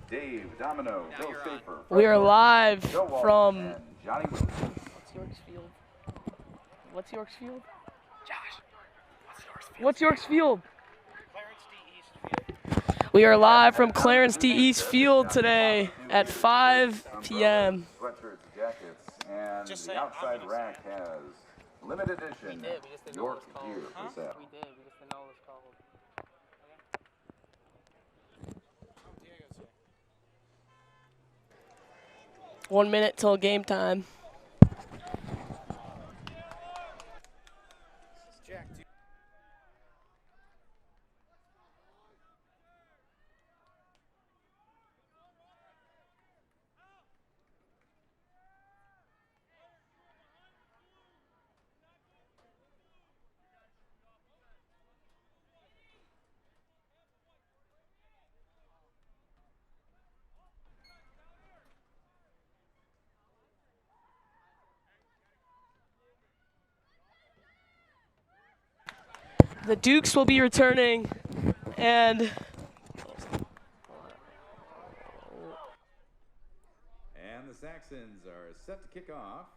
Dave, Domino, Bill Schaefer. We are live from Johnny Wilson. What's York's Field? What's York's Field? Josh, what's York's Field? Clarence D. East Field. We are live from Clarence D. East Field today at 5 p.m. Sweatshirts, jackets, and Just the saying, outside I'm rack has limited edition York gear for sale. We did, we just didn't know what it was called. Oh, Diego's here. 1 minute till game time. This is Jack. The Dukes will be returning, and And the Saxons are set to kick off.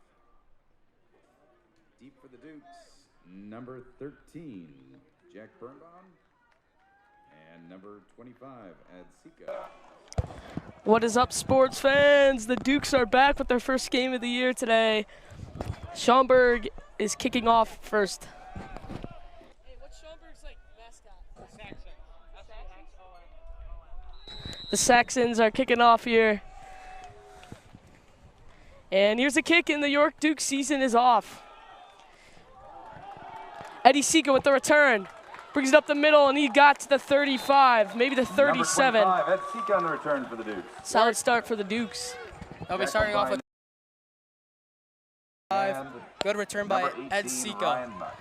Deep for the Dukes, number 13, Jack Birnbaum, and number 25, Adsika. what is up, sports fans? The Dukes are back with their first game of the year today. Schaumburg is kicking off first. Hey, what's Schaumburg's mascot? Saxon. The Saxons are kicking off here. And here's a kick, and the York Duke season is off. Eddie Sika with the return. Brings it up the middle, and he got to the 35, maybe the 37. Number 25, Ed Sika on the return for the Dukes. Solid start for the Dukes. They'll be starting off with And 5. Good return by number 18, Ed Sika. Ryan Much.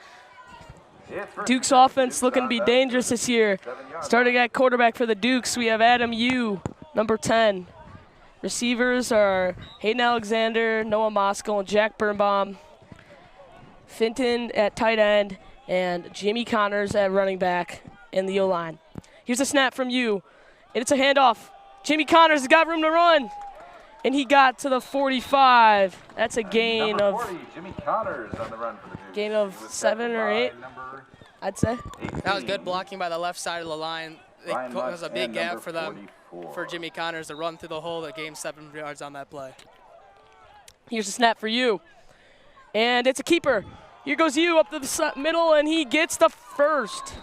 It's first Duke's down. offense Dukes looking to on be the dangerous this year. 7-yard Starting at quarterback for the Dukes, we have Adam Yu, number 10. Receivers are Hayden Alexander, Noah Moskal, and Jack Birnbaum. Finton at tight end, and Jimmy Connors at running back in the O-line. Here's a snap from Yu, and it's a handoff. Jimmy Connors has got room to run, and he got to the 45. That's a gain number of 40, Jimmy Connors on the run for the Dukes. gain of He was 7 or tackled by 8, number I'd say. 18, That was good blocking by the left side of the line. It Ryan was a Much, big and gap number for them, 44. for Jimmy Connors to run through the hole that gained 7 yards on that play. Here's a snap for you. And it's a keeper. Here goes you up the middle, and he gets the first.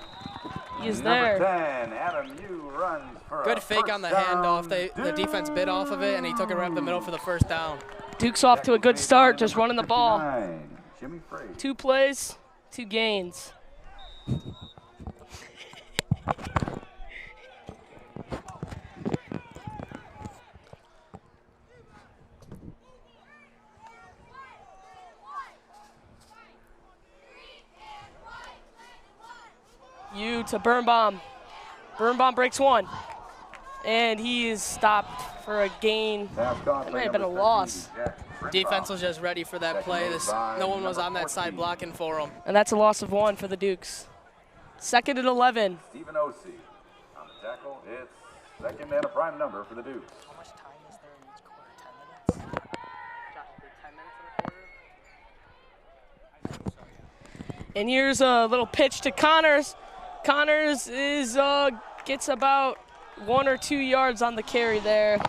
He is Number there. 10, Adam Yu runs for Good a fake on the first handoff. down. The defense bit off of it, and he took it right up the middle for the first down. Duke's off to a good start, just running the ball. 59, Jimmy Frey. 2 plays, 2 gains. You to Birnbaum. Birnbaum breaks 1. And he is stopped for a gain. That might have been a loss. Defense was just ready for that play. No one was on that side blocking for him. And that's a loss of 1 for the Dukes. 2nd and 11. Stephen Osee on the tackle. It's second and a prime number for the Dukes. How much time is there in each quarter? 10 minutes? Josh, 10 minutes in the quarter? And here's a little pitch to Connors. Connors is gets about 1 or 2 yards on the carry there.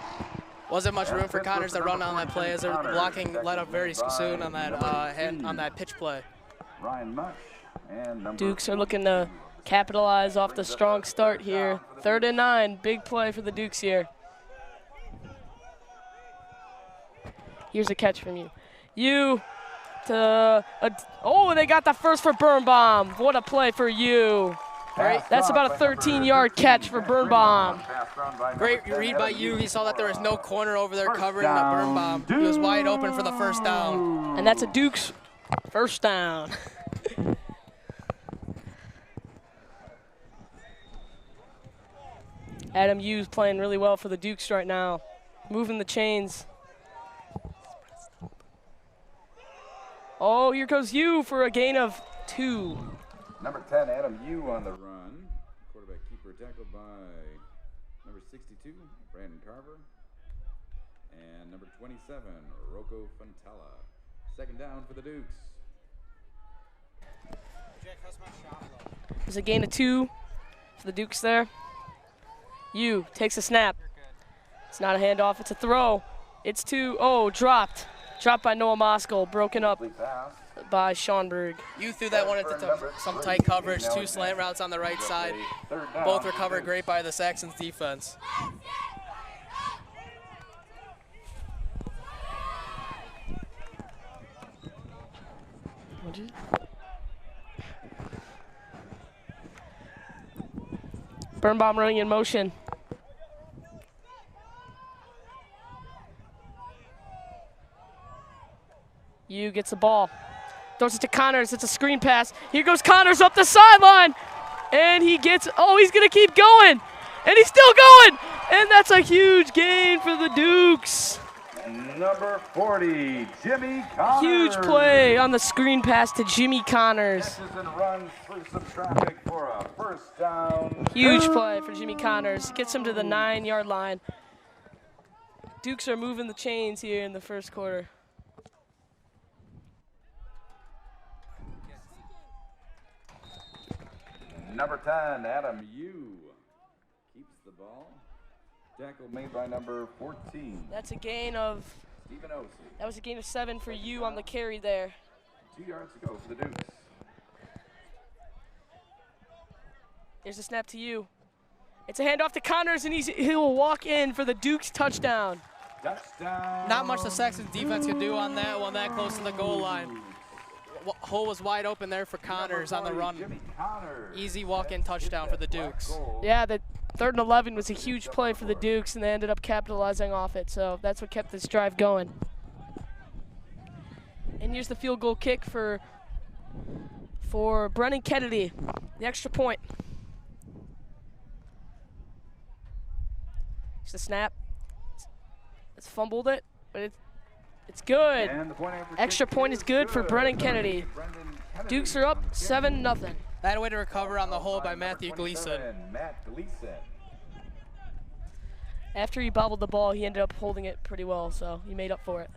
Wasn't much room for Connors to run on that play as the blocking let up very soon on that pitch play. Ryan Much and number Dukes are looking to capitalize off the strong start here. 3rd and 9, big play for the Dukes here. Here's a catch from you. You to, oh, they got the first for Birnbaum. What a play for you. That's about a 13-yard catch for Birnbaum. Great read by you. He saw that there was no corner over there covering the Birnbaum. He was wide open for the first down. And that's a Dukes first down. Adam Hughes playing really well for the Dukes right now, moving the chains. Oh, here goes you for a gain of 2. Number 10, Adam Yu on the run. Quarterback keeper tackled by number number 62, Brandon Carver. And number 27, Rocco Fontella. Second down for the Dukes. Jack, how's my shot low? There's a gain of 2 for the Dukes there. Yu takes a snap. It's not a handoff, it's a throw. It's 2, oh, dropped. Dropped by Noah Moskal, broken up by Schaumburg. You threw that one into some tight coverage, 2 slant routes on the right side. Both recovered great by the Saxons defense. Birnbaum running in motion. Yu gets the ball. Throws it to Connors. It's a screen pass. Here goes Connors up the sideline. And he gets, oh, he's going to keep going. And he's still going. And that's a huge gain for the Dukes. Number 40, Jimmy Connors. Huge play on the screen pass to Jimmy Connors. Catches and runs through some traffic for a first down. Huge play for Jimmy Connors. Gets him to the 9-yard line. Dukes are moving the chains here in the first quarter. Number 10, Adam Yu keeps the ball. Tackle made by number 14. That's a gain of, Stephen Osey. that was a gain of 7 for Yu on the carry there. 2 yards to go for the Dukes. Here's a snap to Yu. It's a handoff to Connors, and he'll walk in for the Dukes touchdown. Touchdown. Not much the Saxons defense could do on that one that close to the goal line. Hole was wide open there for Connors on the run. Easy walk-in touchdown for the Dukes. Yeah, the 3rd and 11 was a huge play for the Dukes, and they ended up capitalizing off it, so that's what kept this drive going. And here's the field goal kick for Brennan Kennedy, the extra point. It's the snap. It's fumbled it, but it's good. Extra point is good for Brennan Kennedy. Dukes are up 7-0. That way to recover on the hole by Matthew Gleason. After he bobbled the ball, he ended up holding it pretty well, so he made up for it.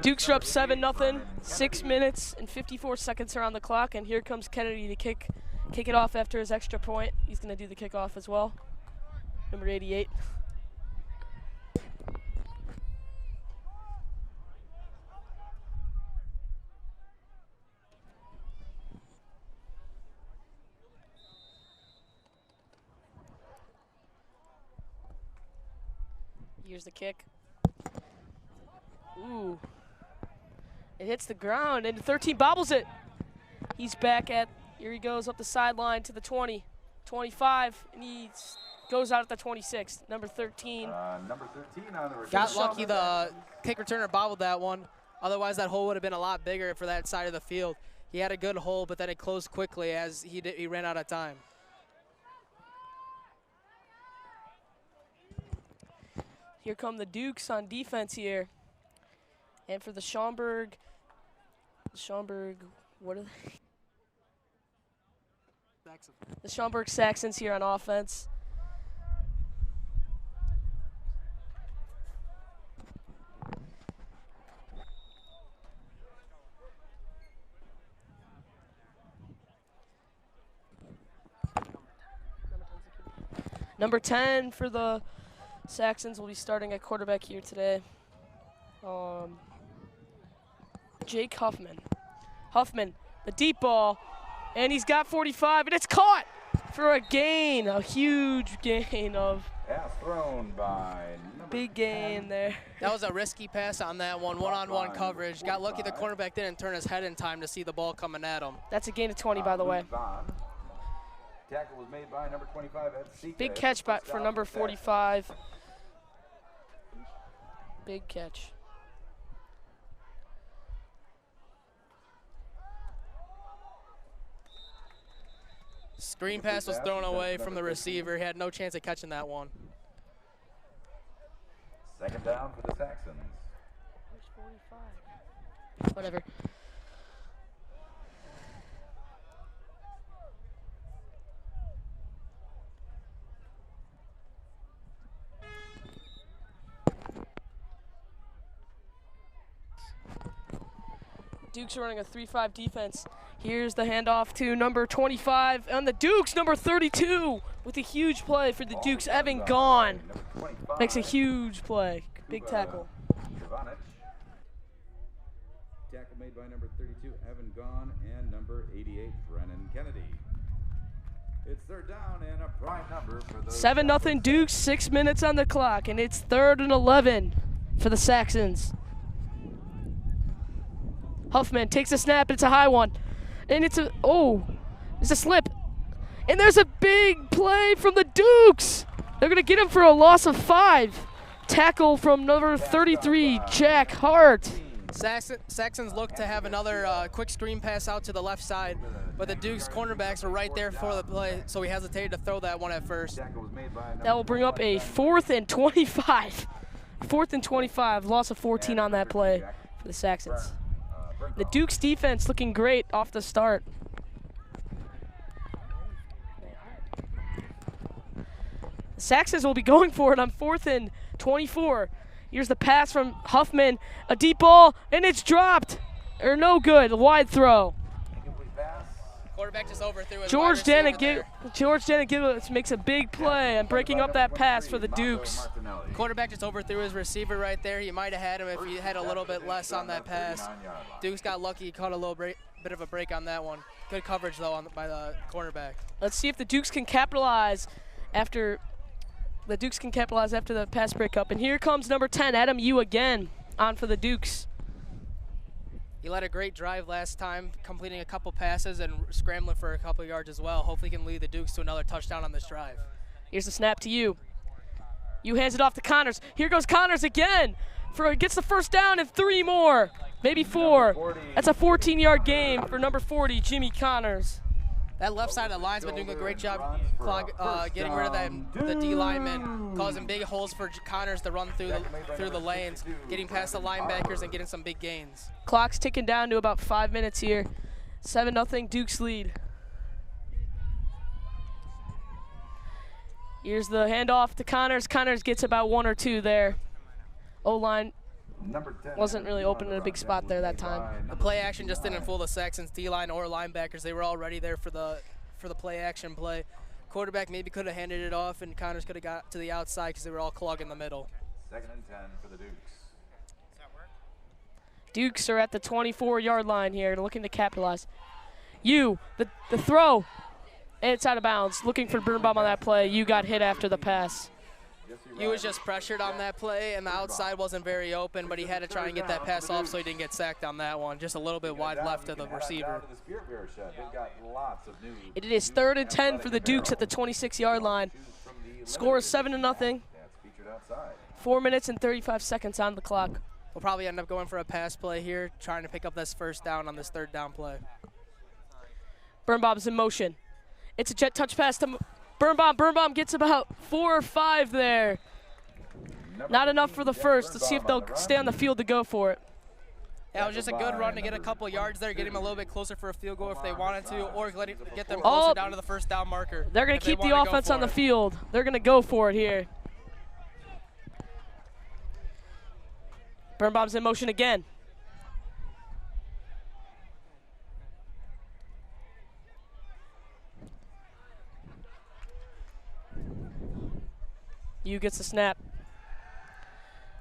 Dukes are up 7-0, 6 minutes and 54 seconds are on the clock, and here comes Kennedy to kick it off after his extra point. He's going to do the kickoff as well. Number 88. Here's the kick. Ooh. It hits the ground, and 13 bobbles it. He's back at, here he goes up the sideline to the 20, 25, and he goes out at the 26. Number 13. Number 13 on the return. Got lucky the kick returner bobbled that one. Otherwise, that hole would have been a lot bigger for that side of the field. He had a good hole, but then it closed quickly as he ran out of time. Here come the Dukes on defense here. And for the Schaumburg, what are they? The Schaumburg Saxons here on offense. Number 10 for the Saxons will be starting at quarterback here today. Jake Huffman. Huffman, the deep ball, and he's got 45, and it's caught for a gain, a huge gain of. Pass thrown by big gain there. That was a risky pass on that one-on-one coverage. Got lucky the cornerback didn't turn his head in time to see the ball coming at him. That's a gain of 20, by the way. Tackle was made by number 25 at Silkaitis. Big catch for number 45. Big catch. Screen pass was thrown away from the receiver. He had no chance of catching that one. Second down for the Saxons. Where's 45? Whatever. Dukes are running a 3-5 defense. Here's the handoff to number 25 on the Dukes, number 32, with a huge play for the Dukes. Evan Gone makes a huge play. Big tackle. Tackle made by number 32, Evan Gone, and number 88, Brennan Kennedy. It's third down and a prime number for the 7-0 Dukes, 6 minutes on the clock, and it's 3rd and 11 for the Saxons. Huffman takes a snap, it's a high one. And it's a slip. And there's a big play from the Dukes. They're gonna get him for a loss of 5. Tackle from number 33, Jack Hart. Saxons look to have another quick screen pass out to the left side, but the Dukes cornerbacks are right there for the play, so he hesitated to throw that one at first. That will bring up a 4th and 25. 4th and 25, loss of 14 on that play for the Saxons. The Dukes defense looking great off the start. The Saxons will be going for it on 4th and 24. Here's the pass from Huffman, a deep ball, and it's dropped. Or no good, a wide throw. Quarterback just overthrew his George Danigilis makes a big play and breaking up that pass for the Dukes. Quarterback just overthrew his receiver right there. He might have had him if he had a little bit less on that pass. Dukes got lucky, he caught a little bit of a break on that one. Good coverage though by the cornerback. Let's see if the Dukes can capitalize after the pass breakup. And here comes number 10, Adam Yu again on for the Dukes. He led a great drive last time, completing a couple passes and scrambling for a couple yards as well. Hopefully he can lead the Dukes to another touchdown on this drive. Here's the snap to Yu. Yu hands it off to Connors. Here goes Connors again. Gets the first down and 3 more, maybe 4. That's a 14-yard game for number 40, Jimmy Connors. That left side of the line's been doing a great job getting rid of the D linemen, causing big holes for Connors to run through the lanes, getting past the linebackers and getting some big gains. Clock's ticking down to about 5 minutes here. 7-0 Dukes lead. Here's the handoff to Connors. Connors gets about 1 or 2 there. O-line wasn't really open in a big spot there that time. The play action just didn't fool the Saxons D-line or linebackers. They were all ready there for the play action play. Quarterback maybe could have handed it off, and Connors could have got to the outside because they were all clogged in the middle. 2nd and 10 for the Dukes. Dukes are at the 24-yard line here, looking to capitalize. Yu, the throw, and it's out of bounds. Looking for Birnbaum on that play. Yu got hit after the pass. He was just pressured on that play, and the outside wasn't very open, but he had to try and get that pass off so he didn't get sacked on that one. Just a little bit wide left of the receiver. It is 3rd and 10 for the Dukes at the 26-yard line. Score is 7-0. 4 minutes and 35 seconds on the clock. We'll probably end up going for a pass play here, trying to pick up this first down on this 3rd down play. Birnbaum's in motion. It's a jet touch pass to Birnbaum. Birnbaum gets about 4 or 5 there. Not enough for the first. Let's see if they'll stay on the field to go for it. Yeah, it was just a good run to get a couple yards there, get him a little bit closer for a field goal if they wanted to, or get them closer down to the first down marker. They're going to keep the offense on the field. They're going to go for it here. Birnbaum's in motion again. Yu gets the snap.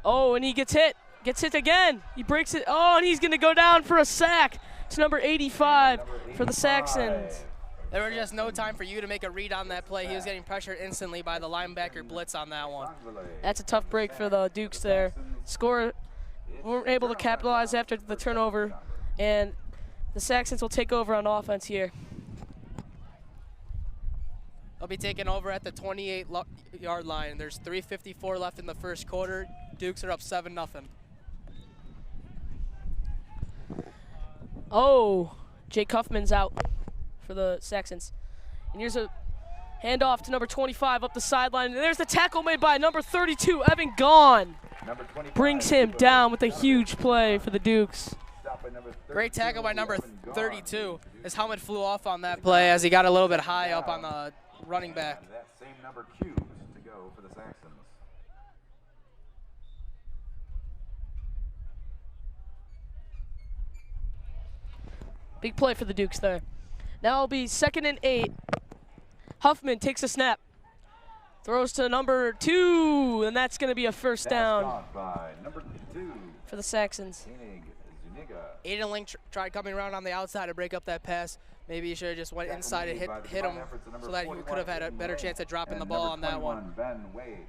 Oh, and he gets hit. Gets hit again. He breaks it. Oh, and he's going to go down for a sack. It's number 85 for the Saxons. There was just no time for you to make a read on that play. He was getting pressured instantly by the linebacker blitz on that one. That's a tough break for the Dukes there. Score, weren't able to capitalize after the turnover, and the Saxons will take over on offense here. They'll be taking over at the 28-yard line. There's 3:54 left in the first quarter. Dukes are up 7-0. Oh, Jake Huffman's out for the Saxons. And here's a handoff to number 25 up the sideline. And there's the tackle made by number 32, Evan Gahn. Brings him down with a huge play for the Dukes. Great tackle by number 32. His helmet flew off on that play as he got a little bit high up on the running back. That same number cubes to go for the Saxons. Big play for the Dukes there. Now it'll be 2nd and 8. Huffman takes a snap. Throws to number 2, and that's going to be a first down By number 2. for the Saxons. Aiden Link tried coming around on the outside to break up that pass. Maybe he should have just went inside and hit him so that he could have had a better chance at dropping the ball on that one.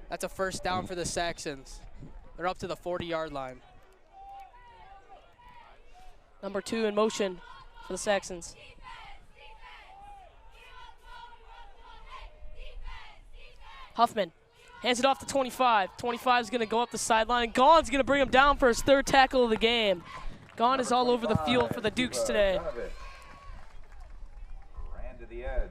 That's a first down for the Saxons. They're up to the 40-yard line. Number 2 in motion for the Saxons. Huffman hands it off to 25. 25 is going to go up the sideline, and Gahn's going to bring him down for his 3rd tackle of the game. Gahn is all over the field for the Dukes today. Ran to the edge.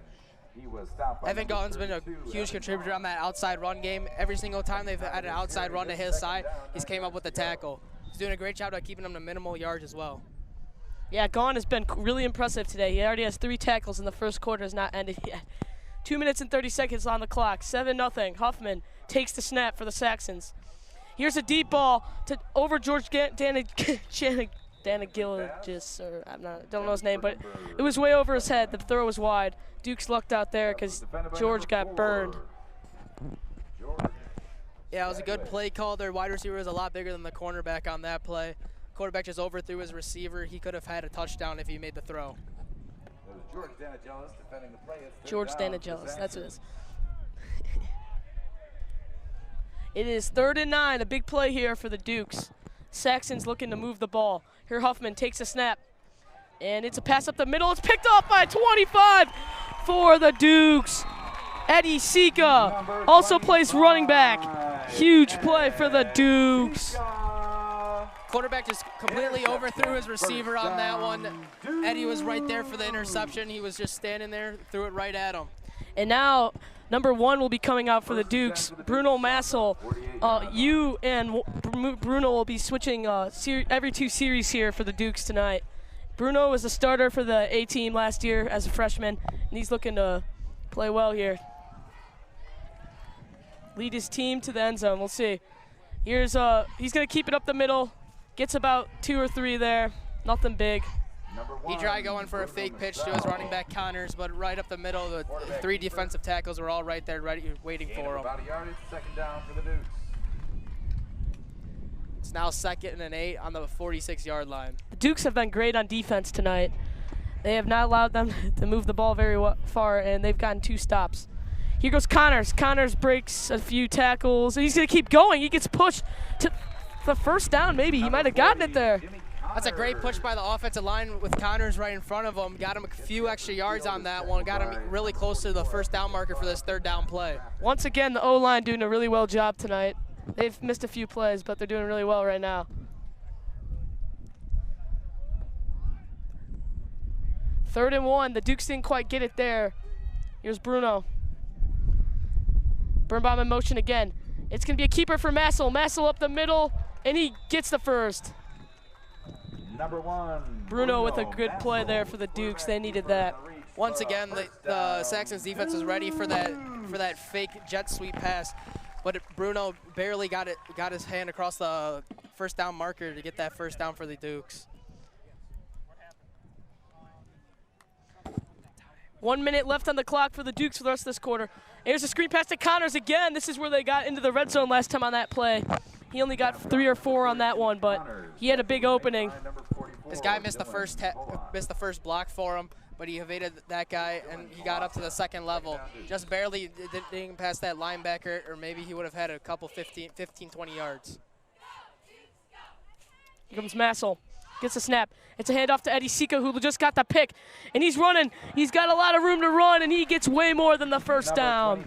He was stopped by Evan Gahn's been a huge contributor on that outside run game. Every single time they've had an outside run to his side, he's came up with the tackle. He's doing a great job of keeping him to minimal yards as well. Yeah, Gahn has been really impressive today. He already has 3 tackles, and the first quarter has not ended yet. 2 minutes and 30 seconds on the clock. 7-0. Huffman takes the snap for the Saxons. Here's a deep ball to over George Danagilgis, or don't know his name, but it was way over his head. The throw was wide. Dukes lucked out there because George got burned. Yeah, it was a good play call. Their wide receiver was a lot bigger than the cornerback on that play. Quarterback just overthrew his receiver. He could have had a touchdown if he made the throw. George Danagilgis defending the play. George Danagilgis, that's what it is. It is 3rd and 9, a big play here for the Dukes. Saxons looking to move the ball. Here Huffman takes a snap, and it's a pass up the middle. It's picked off by 25 for the Dukes. Eddie Sika also plays running back. Huge play for the Dukes. Quarterback just completely overthrew his receiver on that one. Eddie was right there for the interception. He was just standing there, threw it right at him. And now number 1 will be coming out for the Dukes. Bruno Massel. You and Bruno will be switching every 2 series here for the Dukes tonight. Bruno was a starter for the A team last year as a freshman, and he's looking to play well here. Lead his team to the end zone. We'll see. Here's he's going to keep it up the middle. Gets about 2 or 3 there. Nothing big. He tried going for a fake pitch to his running back Connors, but right up the middle, the 3 defensive tackles were all right there, waiting for him. About a yard, it's 2nd down for the Dukes. It's now 2nd and 8 on the 46-yard line. The Dukes have been great on defense tonight. They have not allowed them to move the ball very far, and they've gotten 2 stops. Here goes Connors. Connors breaks a few tackles. He's going to keep going. He gets pushed to the first down, maybe. He might have gotten it there. That's a great push by the offensive line with Connors right in front of him. Got him a few extra yards on that one. Got him really close to the first down marker for this 3rd down play. Once again, the O-line doing a really well job tonight. They've missed a few plays, but they're doing really well right now. 3rd and 1. The Dukes didn't quite get it there. Here's Bruno. Birnbaum in motion again. It's going to be a keeper for Massel. Massel up the middle, and he gets the first. Number 1. Bruno with a good play there for the Dukes. They needed that. Once again, the Saxons defense was ready for that fake jet sweep pass, but Bruno barely got his hand across the first down marker to get that first down for the Dukes. 1 minute left on the clock for the Dukes for the rest of this quarter. Here's a screen pass to Connors again. This is where they got into the red zone last time on that play. He only got 3 or 4 on that one, but he had a big opening. This guy missed the first block for him, but he evaded that guy, and he got up to the 2nd level. Just barely didn't pass that linebacker, or maybe he would have had a couple 15, 20 yards. Here comes Massel. gets a snap. It's a handoff to Eddie Sika, who just got the pick. And he's running. He's got a lot of room to run, and he gets way more than the first down.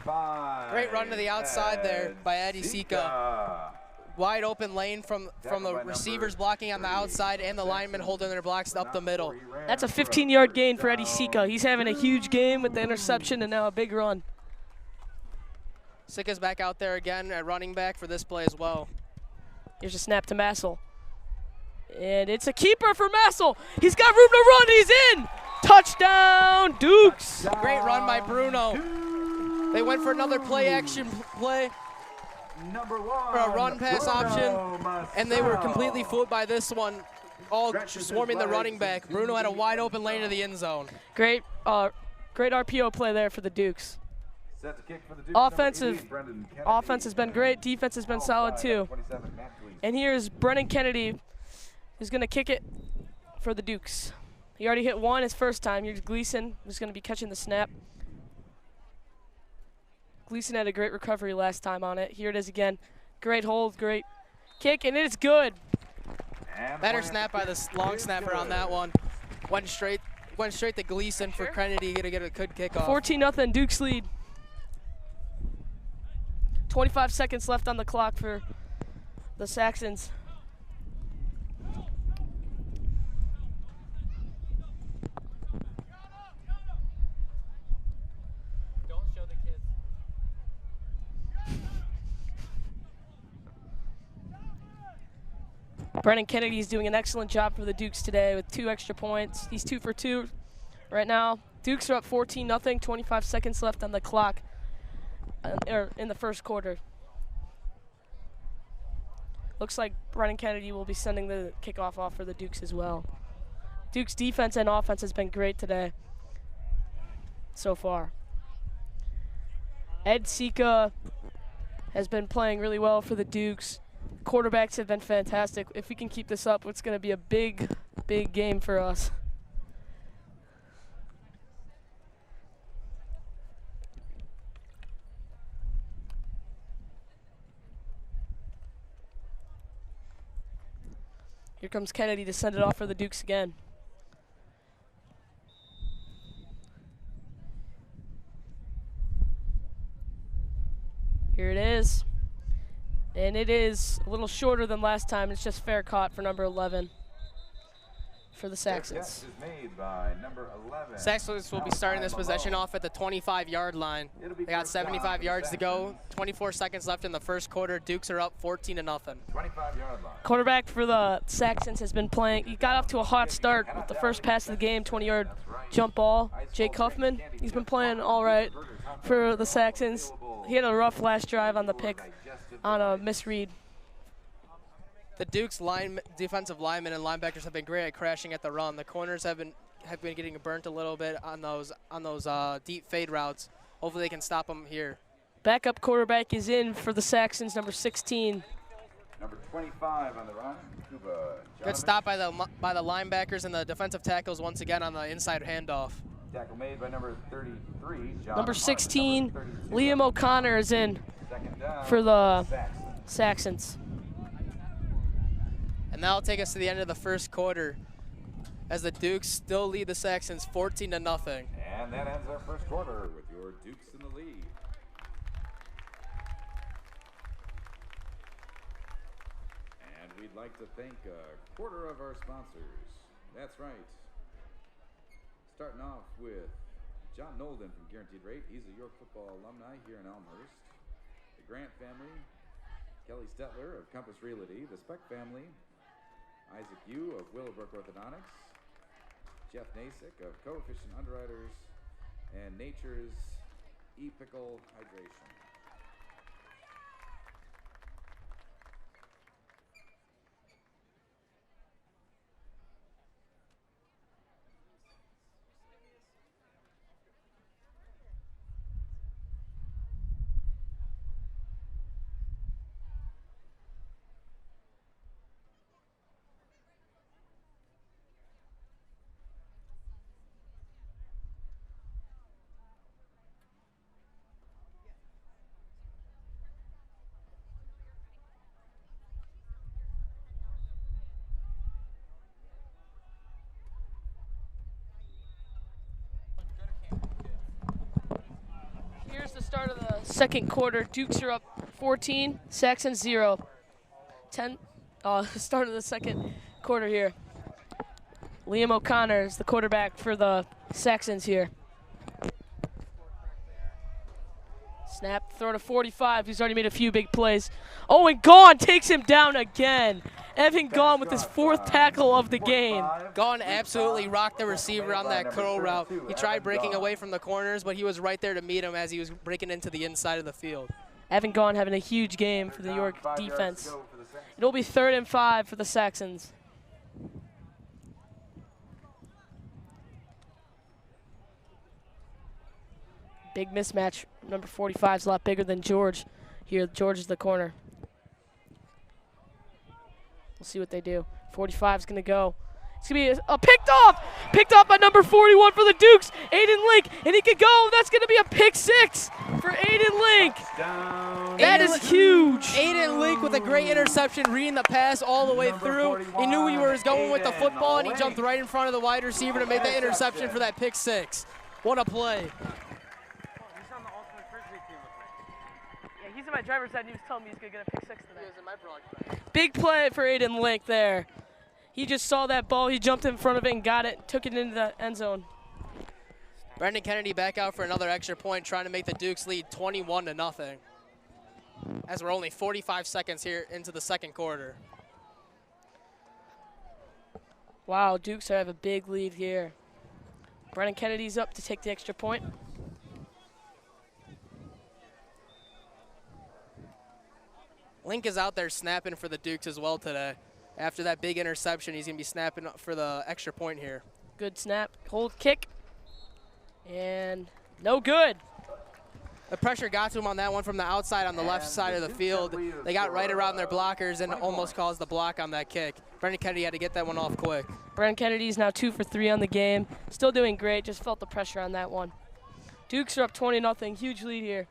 Great run to the outside there by Eddie Sika. Wide open lane from the receivers blocking on the outside and the linemen holding their blocks up the middle. That's a 15-yard gain for Eddie Sika. He's having a huge game with the interception and now a big run. Sika's back out there again at running back for this play as well. Here's a snap to Massel. And it's a keeper for Massel. He's got room to run. He's in. Touchdown, Dukes. Great run by Bruno. They went for another play-action play. For a run-pass option, and they were completely fooled by this one, all swarming the running back. Bruno had a wide-open lane to the end zone. Great RPO play there for the Dukes. Offense has been great. Defense has been solid too. And here's Brennan Kennedy, who's going to kick it for the Dukes. He already hit one his first time. Here's Gleason, who's going to be catching the snap. Gleason had a great recovery last time on it. Here it is again. Great hold, great kick, and it's good. Better snap by the long snapper on that one. Went straight to Gleason for Kennedy to get a good kickoff. 14-0 Dukes lead. 25 seconds left on the clock for the Saxons. Brennan Kennedy's doing an excellent job for the Dukes today with 2 extra points. He's 2 for 2 right now. Dukes are up 14-0, 25 seconds left on the clock in the first quarter. Looks like Brennan Kennedy will be sending the kickoff off for the Dukes as well. Dukes defense and offense has been great today so far. Ed Sika has been playing really well for the Dukes. Quarterbacks have been fantastic. If we can keep this up, it's going to be a big, big game for us. Here comes Kennedy to send it off for the Dukes again. Here it is. And it is a little shorter than last time. It's just fair caught for number 11 for the Saxons. Saxons will be starting this possession off at the 25-yard line. They got 75 yards to go. 24 seconds left in the first quarter. Dukes are up 14-0. 25-yard line. Quarterback for the Saxons has been playing. He got off to a hot start with the first pass of the game, 20-yard jump ball. Jake Huffman, he's been playing all right for the Saxons. He had a rough last drive on the pick on a misread. The Dukes defensive linemen and linebackers have been great at crashing at the run. The corners have been getting burnt a little bit on those deep fade routes. Hopefully they can stop them here. Backup quarterback is in for the Saxons, number 16. Number 25 on the run, Cuba. Good stop by the linebackers and the defensive tackles once again on the inside handoff. Tackle made by number 33, Number 16, Liam O'Connor is in for the Saxons. And that'll take us to the end of the first quarter as the Dukes still lead the Saxons 14-0. And that ends our first quarter with your Dukes in the lead. And we'd like to thank a quarter of our sponsors. That's right. Starting off with John Nolden from Guaranteed Rate. He's a York football alumni here in Elmhurst. The Grant family, Kelly Stetler of Compass Realty, the Speck family, Isaac Yu of Willowbrook Orthodontics, Jeff Nasick of Coefficient Underwriters, and Nature's E-Pickle Hydration. Start of the second quarter. Dukes are up 14, Saxons 0. 10. Start of the second quarter here. Liam O'Connor is the quarterback for the Saxons here. Snap, throw to 45. He's already made a few big plays. Oh, and Gaughan takes him down again. Evan Gaughan with his 4th tackle of the game. Gaughan absolutely rocked the receiver on that curl route. He tried breaking away from the corners, but he was right there to meet him as he was breaking into the inside of the field. Evan Gaughan having a huge game for the York defense. It'll be 3rd and 5 for the Saxons. Big mismatch. Number 45 is a lot bigger than George. Here, George is the corner. We'll see what they do. 45 is going to go. It's going to be a picked off. Picked off by number 41 for the Dukes. Aiden Link, and he could go. That's going to be a pick 6 for Aiden Link. That is huge. Aiden Link with a great interception, reading the pass all the way through. He knew he was going with the football, and he jumped right in front of the wide receiver to make the interception for that pick 6. What a play. He's in my driver's side, and he was telling me he's going to get a pick 6 today. Big play for Aiden Link there. He just saw that ball. He jumped in front of it and got it, took it into the end zone. Brendan Kennedy back out for another extra point, trying to make the Dukes lead 21-0. As we're only 45 seconds here into the second quarter. Wow, Dukes have a big lead here. Brendan Kennedy's up to take the extra point. Link is out there snapping for the Dukes as well today. After that big interception, he's going to be snapping up for the extra point here. Good snap, hold kick, and no good. The pressure got to him on that one from the outside on the left side of the field. They got right around their blockers and almost caused the block on that kick. Brendan Kennedy had to get that one off quick. Brendan Kennedy's now 2 for 3 on the game. Still doing great, just felt the pressure on that one. Dukes are up 20-0, huge lead here.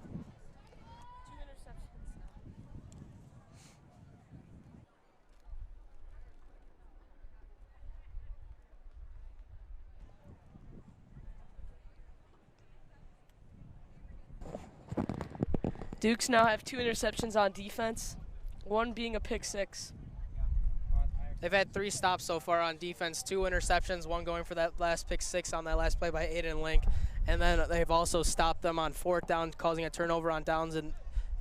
Dukes now have 2 interceptions on defense, one being a pick 6. They've had 3 stops so far on defense, 2 interceptions, one going for that last pick 6 on that last play by Aiden Link. And then they've also stopped them on 4th down, causing a turnover on downs in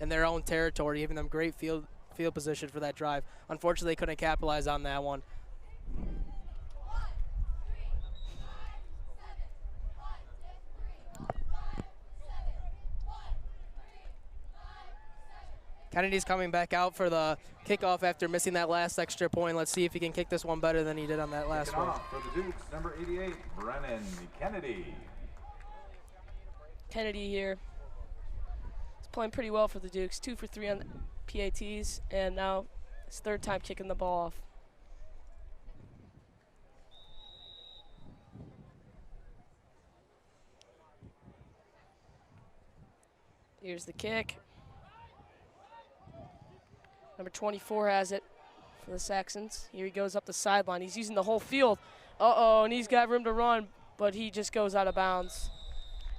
their own territory, giving them great field position for that drive. Unfortunately, they couldn't capitalize on that one. Kennedy's coming back out for the kickoff after missing that last extra point. Let's see if he can kick this one better than he did on that last one. For the Dukes, number 88, Brennan Kennedy. Kennedy here. He's playing pretty well for the Dukes. 2 for 3 on PATs, and now his 3rd time kicking the ball off. Here's the kick. Number 24 has it for the Saxons. Here he goes up the sideline. He's using the whole field. Uh-oh, and he's got room to run, but he just goes out of bounds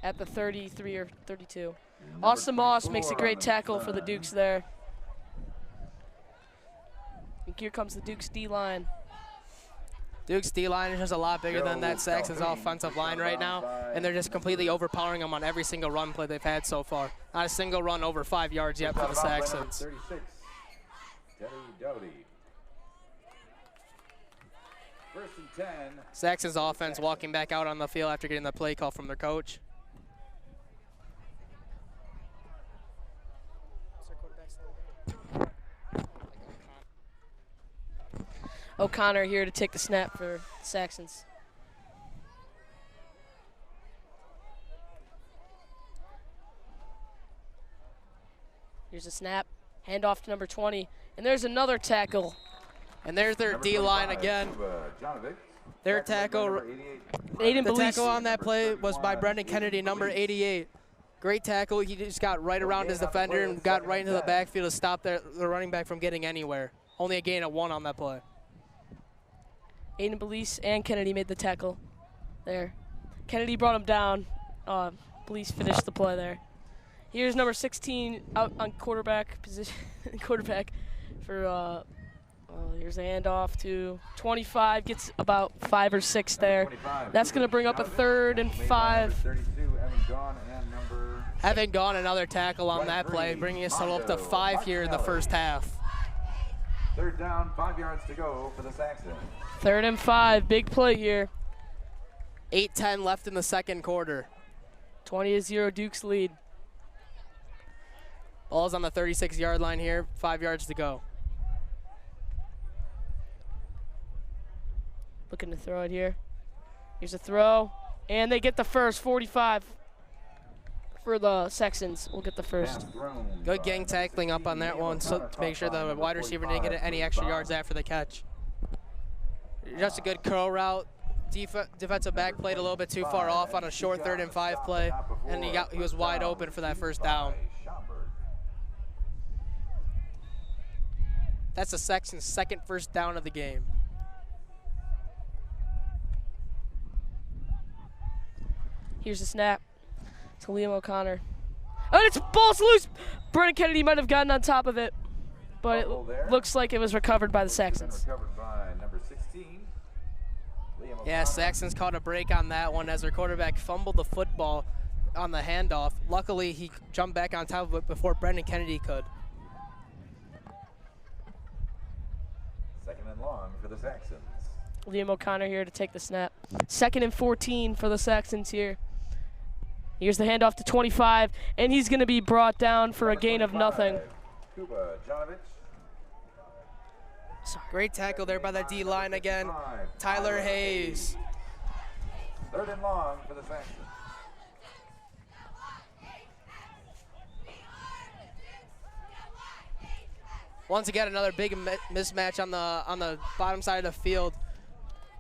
at the 33 or 32. Austin Moss makes a great tackle for the Dukes there. And here comes the Dukes D-line. Dukes D-line is just a lot bigger than that Saxons offensive line right now, and they're just completely overpowering them on every single run play they've had so far. Not a single run over 5 yards yet for the Saxons. 36. Dowdy. 1st and 10. Saxons offense walking back out on the field after getting the play call from their coach. O'Connor here to take the snap for Saxons. Here's a snap, handoff to number 20, and there's another tackle. And there's their D-line again. Their tackle, the tackle on that play was by Brendan Kennedy, number 88. Great tackle. He just got right around his defender and got right into the backfield to stop the running back from getting anywhere. Only a gain of 1 on that play. Aiden Belize and Kennedy made the tackle there. Kennedy brought him down. Belize finished the play there. Here's number 16 out on quarterback position. Quarterback for, here's a handoff to 25. Gets about 5 or 6 there. That's going to bring up a 3rd and 5. 32, Evan Gone, and number Having gone another tackle on that play, bringing us total up to 5 here in the first half. 3rd down, 5 yards to go for the Saxons. 3rd and 5, big play here. 8:10 left in the second quarter. 20-0 Dukes lead. Ball's on the 36-yard line here, 5 yards to go. Looking to throw it here. Here's a throw, and they get the first, 45 for the Saxons. We'll get the first. Good gang tackling up on that one so to make sure the wide receiver didn't get any extra yards after the catch. Just a good curl route. Defensive back played a little bit too far off on a short 3rd and 5 play, and he was wide open for that first down. That's the Saxons' second first down of the game. Here's the snap to Liam O'Connor. And it's ball's loose. Brennan Kennedy might have gotten on top of it, but it looks like it was recovered by the Saxons. Recovered by number 16. Yeah, Saxons caught a break on that one as their quarterback fumbled the football on the handoff. Luckily, he jumped back on top of it before Brendan Kennedy could. 2nd and long for the Saxons. Liam O'Connor here to take the snap. 2nd and 14 for the Saxons here. Here's the handoff to 25, and he's going to be brought down for a gain of nothing. Great tackle there by the D-line again. Tyler Hayes. 3rd and long for the Saxons. Once again, another big mismatch on the bottom side of the field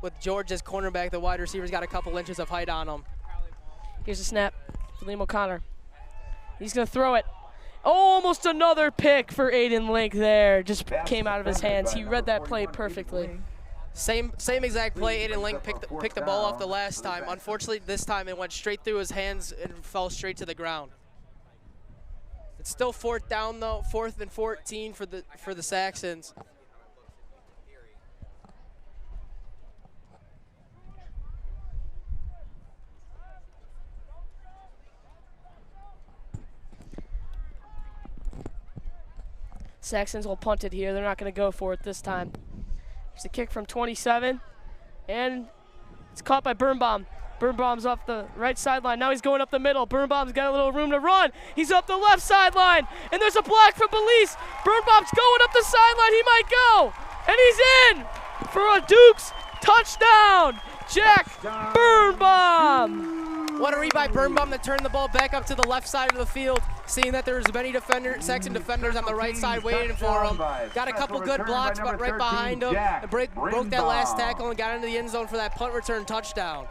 with George as cornerback. The wide receiver's got a couple inches of height on him. Here's a snap for Liam O'Connor. He's going to throw it. Oh, almost another pick for Aiden Link there. Just came out of his hands. He read that play perfectly. Same exact play. Aiden Link picked the ball off the last time. Unfortunately, this time it went straight through his hands and fell straight to the ground. It's still 4th down though, 4th and 14 for the Saxons. Saxons will punt it here. They're not going to go for it this time. Here's a kick from 27, and it's caught by Birnbaum. Birnbaum's off the right sideline. Now he's going up the middle. Birnbaum's got a little room to run. He's up the left sideline, and there's a block from Belize. Birnbaum's going up the sideline. He might go, and he's in for a Dukes touchdown. Jack Birnbaum. What a read by Birnbaum to turn the ball back up to the left side of the field, seeing that there's many Saxon defenders on the right side waiting for him. Got a couple good blocks, but right behind him, and broke that last tackle and got into the end zone for that punt return touchdown.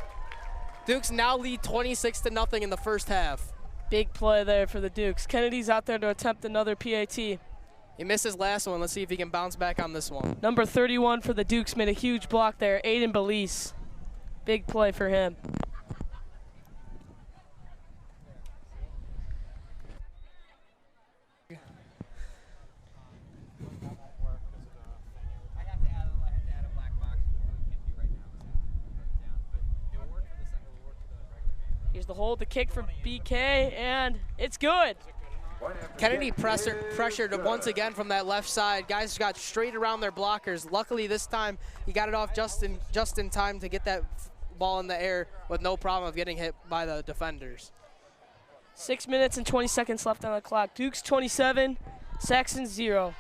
Dukes now lead 26-0 in the first half. Big play there for the Dukes. Kennedy's out there to attempt another PAT. He missed his last one. Let's see if he can bounce back on this one. Number 31 for the Dukes made a huge block there. Aiden Belize. Big play for him. Here's the hold, the kick from BK, and it's good. Kennedy pressured once again from that left side. Guys got straight around their blockers. Luckily this time he got it off just in time to get that ball in the air with no problem of getting hit by the defenders. 6 minutes and 20 seconds left on the clock. Dukes 27, Saxons 0.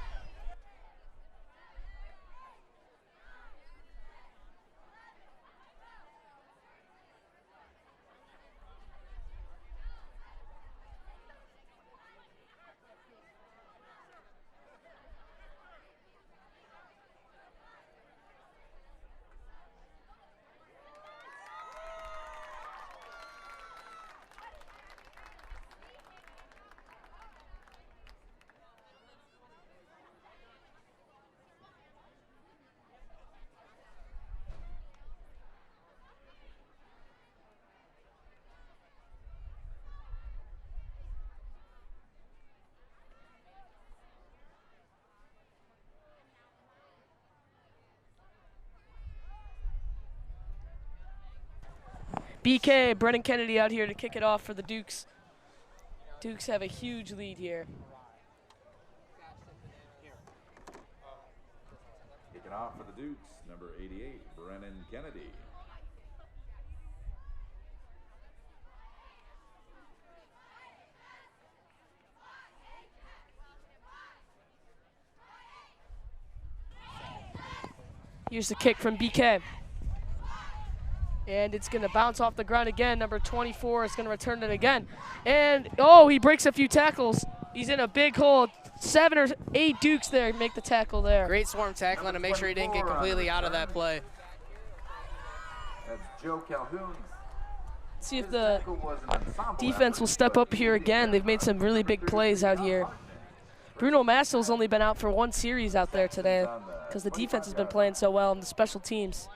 BK, Brennan Kennedy out here to kick it off for the Dukes. Dukes have a huge lead here. Kicking off for the Dukes, number 88, Brennan Kennedy. Here's the kick from BK. And it's going to bounce off the ground again. Number 24 is going to return it again. And, oh, he breaks a few tackles. He's in a big hole. 7 or 8 Dukes there make the tackle there. Great swarm tackling to make sure he didn't get completely out of that play. That's Joe Calhoun. See if the defense will step up here again. They've made some really big plays out here. Bruno Mastel's only been out for 1 series out there today because the defense has been playing so well in the special teams.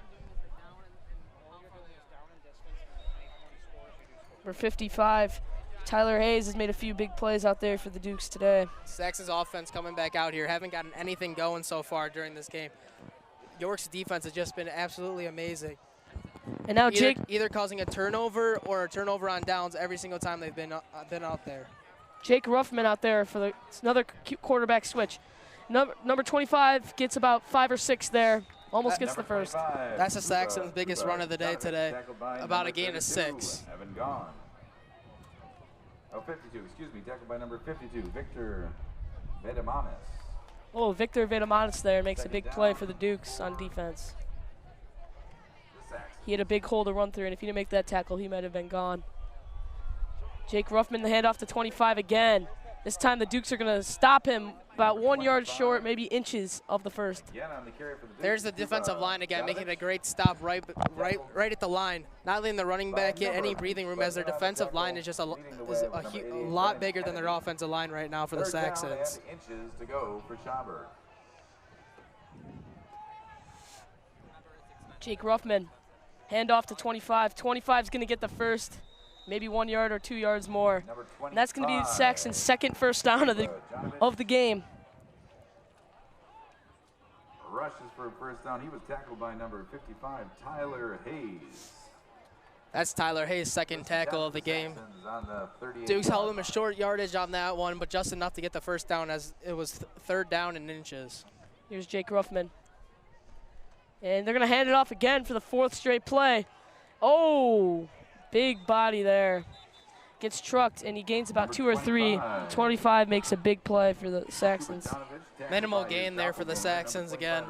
Number 55, Tyler Hayes has made a few big plays out there for the Dukes today. Saxon's offense coming back out here. Haven't gotten anything going so far during this game. York's defense has just been absolutely amazing. And now Jake either causing a turnover or a turnover on downs every single time they've been out there. Jake Ruffman out there for another quarterback switch. Number 25 gets about 5 or 6 there. Almost gets the first. That's the Saxon's biggest run of the day today. About a gain of 6. Evan gone. Oh, 52, excuse me. Tackled by number 52, Victor Vedamanis. Oh, Victor Vedamanis there makes a big play for the Dukes on defense. He had a big hole to run through, and if he didn't make that tackle, he might have been gone. Jake Ruffman, the handoff to 25 again. This time the Dukes are going to stop him about 1 yard short, maybe inches of the first. There's the defensive line again, making a great stop right at the line. Not letting the running back get any breathing room, as their defensive line is just a lot bigger than their offensive line right now for the Saxons. Inches to go for Schaumburg. Jake Ruffman, handoff to 25. 25 is going to get the first. Maybe 1 yard or 2 yards more. And that's going to be Saxon's second first down of the game. Rushes for a first down. He was tackled by number 55, Tyler Hayes. That's Tyler Hayes' second tackle of the game. Dukes held him a short yardage on that one, but just enough to get the first down, as it was 3rd down and inches. Here's Jake Ruffman. And they're going to hand it off again for the 4th straight play. Oh! Big body there. Gets trucked, and he gains about 2 or 3. 25 makes a big play for the Saxons. Minimal gain there for the Saxons again.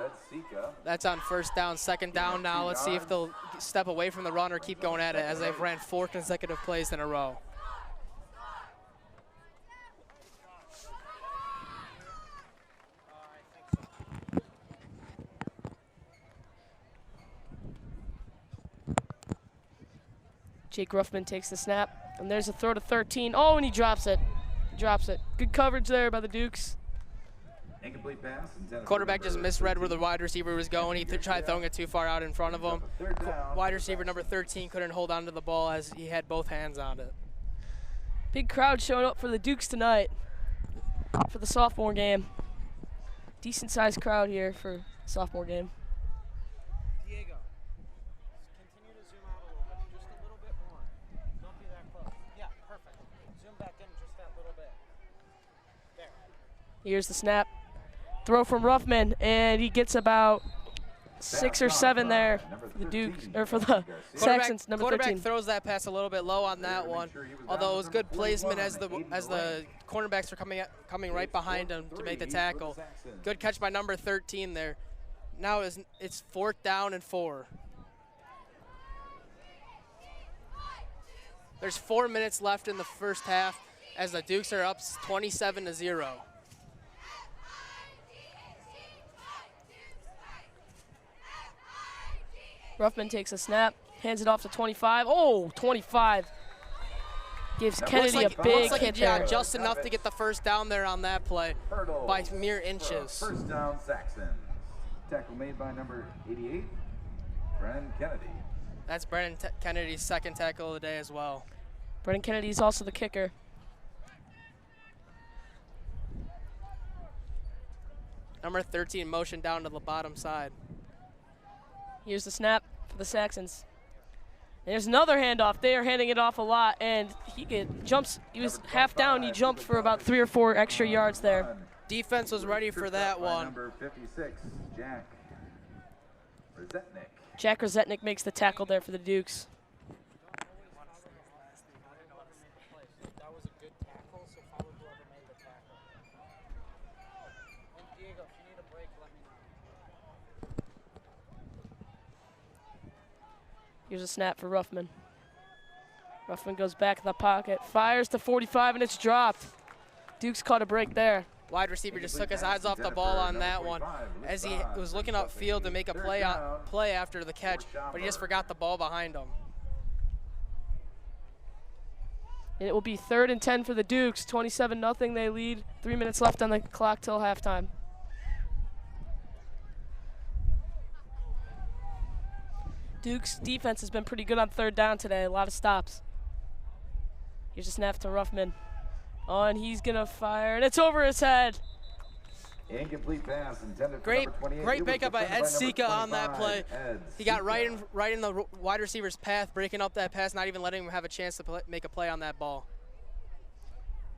That's on 1st down, 2nd down now. Let's see if they'll step away from the run or keep going at it, as they've ran 4 consecutive plays in a row. Jake Ruffman takes the snap, and there's a throw to 13. Oh, and he drops it. Drops it. Good coverage there by the Dukes. Incomplete pass. Quarterback just misread where the wide receiver was going. He tried throwing it too far out in front of him. Wide receiver number 13 couldn't hold on to the ball, as he had both hands on it. Big crowd showing up for the Dukes tonight for the sophomore game. Decent-sized crowd here for the sophomore game. Here's the snap. Throw from Ruffman, and he gets about 6 or 7 there for the Dukes, or for the Saxons, number 13. Quarterback throws that pass a little bit low on that one, although it was good placement as the cornerbacks were coming right behind him to make the tackle. Good catch by number 13 there. Now it's 4th down and 4. There's 4 minutes left in the first half, as the Dukes are up 27-0. Ruffman takes a snap, hands it off to 25. Oh, 25 gives Kennedy a big hit there. Yeah, just enough to get the first down there on that play by mere inches. First down, Saxons. Tackle made by number 88, Brennan Kennedy. That's Brennan Kennedy's second tackle of the day as well. Brennan Kennedy's also the kicker. Number 13 motion down to the bottom side. Here's the snap for the Saxons. There's another handoff. They are handing it off a lot, and jumps. He was half down. He jumped for about 3 or 4 extra yards there. Defense was ready for that one. Number 56, Jack Rennick. Jack Rennick makes the tackle there for the Dukes. That was a good tackle, so follow whoever made the tackle. And Diego, if you need a break, let me know. Here's a snap for Ruffman. Ruffman goes back in the pocket, fires to 45, and it's dropped. Dukes caught a break there. Wide receiver just took his eyes off the ball on that one as he was looking upfield to make a play after the catch, but he just forgot the ball behind him. And it will be 3rd and 10 for the Dukes. 27-0 they lead. 3 minutes left on the clock till halftime. Dukes defense has been pretty good on 3rd down today. A lot of stops. Here's a snap to Ruffman. Oh, and he's gonna fire, and it's over his head. Incomplete pass intended Great for number 28. great pickup by Ed Sika on that play. Ed He got Sika. right in the wide receiver's path, breaking up that pass, not even letting him have a chance to make a play on that ball.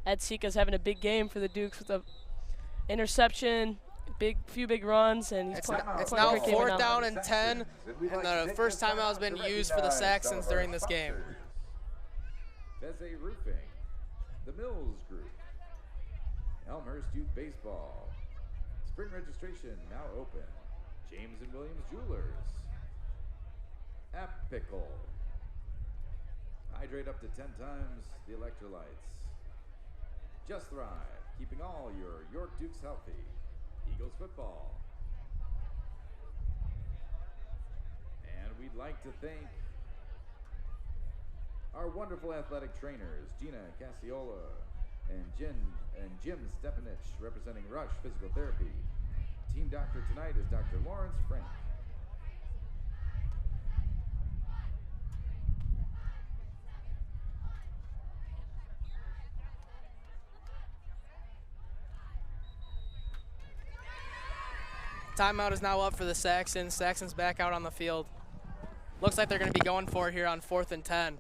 Ed Sika's having a big game for the Dukes with a interception, few big runs, and he's It's playing now a great game 4th now. down and 10, and the first timeout has been used for the Saxons during this game. Beze Roofing, the Mills Group, Elmhurst Youth Baseball, spring registration now open, James and Williams Jewelers, Apical, hydrate up to 10 times the electrolytes, Just Thrive, keeping all your York Dukes healthy, Eagles football. And we'd like to thank our wonderful athletic trainers, Gina Cassiola and Jim Stepanich, representing Rush Physical Therapy. Team doctor tonight is Dr. Lawrence Frank. Timeout is now up for the Saxons. Saxons back out on the field. Looks like they're going to be going for it here on 4th and 10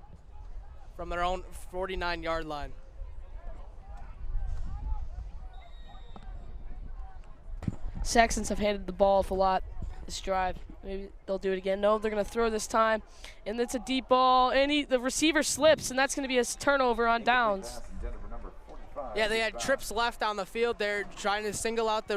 from their own 49-yard line. Saxons have handed the ball off a lot this drive. Maybe they'll do it again. No, they're going to throw this time. And it's a deep ball. And the receiver slips, and that's going to be a turnover on downs. Yeah, they had trips left on the field. They're trying to single out the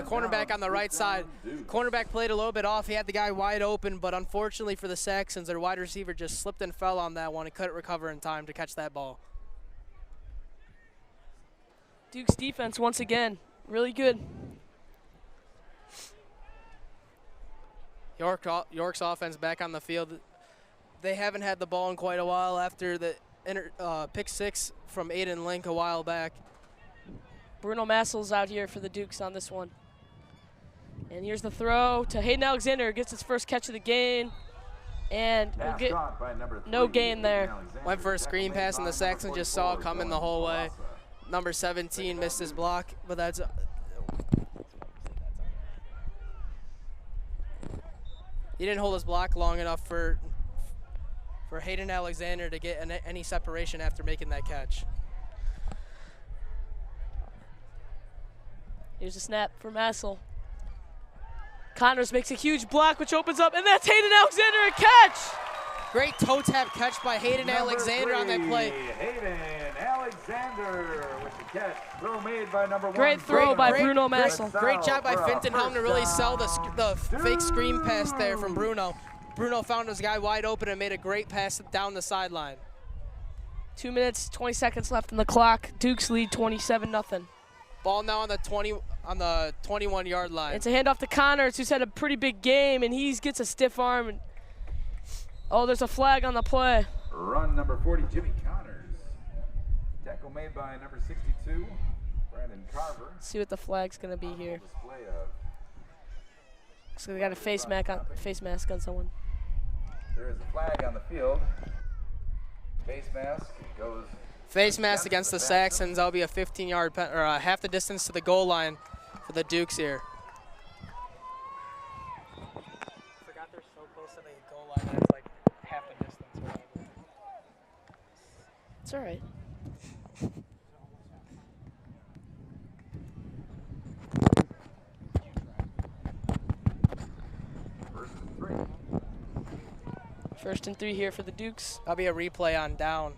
cornerback on the right side. Cornerback played a little bit off. He had the guy wide open, but unfortunately for the Saxons, their wide receiver just slipped and fell on that one and couldn't recover in time to catch that ball. Duke's defense, once again, really good. York's offense back on the field. They haven't had the ball in quite a while after the pick 6 from Aiden Link a while back. Bruno Massel's out here for the Dukes on this one. And here's the throw to Hayden Alexander. Gets his first catch of the game. And we'll get no gain there. Went for a screen pass, and the Saxons just saw it coming the whole way. Number 17 missed his block, but that's... He didn't hold his block long enough for Hayden Alexander to get any separation after making that catch. Here's a snap for Massel. Connors makes a huge block, which opens up, and that's Hayden Alexander, a catch! Great toe tap catch by Hayden Alexander on that play. Hayden Alexander with the catch. Throw made by number 1. Great throw by Bruno Massel. Great job by Finton to really sell the fake screen pass there from Bruno. Bruno found his guy wide open and made a great pass down the sideline. 2 minutes, 20 seconds left on the clock. Dukes lead 27-0. Ball now on the 21-yard line. It's a handoff to Connors, who's had a pretty big game, and he gets a stiff arm. And oh, there's a flag on the play. Run number 40, Jimmy Connors. Tackle made by number 62, Brandon Carver. Let's see what the flag's gonna be here. Display of So they got a face mask on someone. There is a flag on the field. Face mask goes. Face mask against the Saxons. That'll be a 15-yard or half the distance to the goal line for the Dukes here. I forgot they're so close to the goal line. It's like half the distance. Or whatever. It's all right. First and 3 here for the Dukes. That'll be a replay on down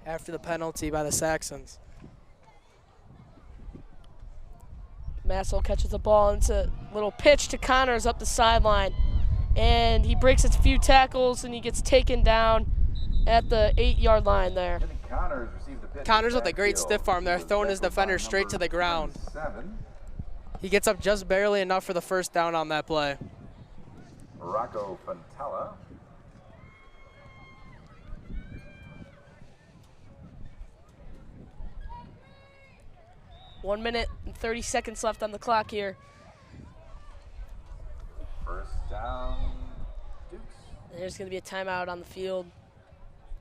after the penalty by the Saxons. Massel catches the ball, and it's a little pitch to Connors up the sideline. And he breaks a few tackles, and he gets taken down at the 8-yard line there. Connors with a great stiff arm there, throwing his defender straight to the ground. He gets up just barely enough for the first down on that play. Rocco Fontella. 1 minute and 30 seconds left on the clock here. First down, Dukes. There's going to be a timeout on the field.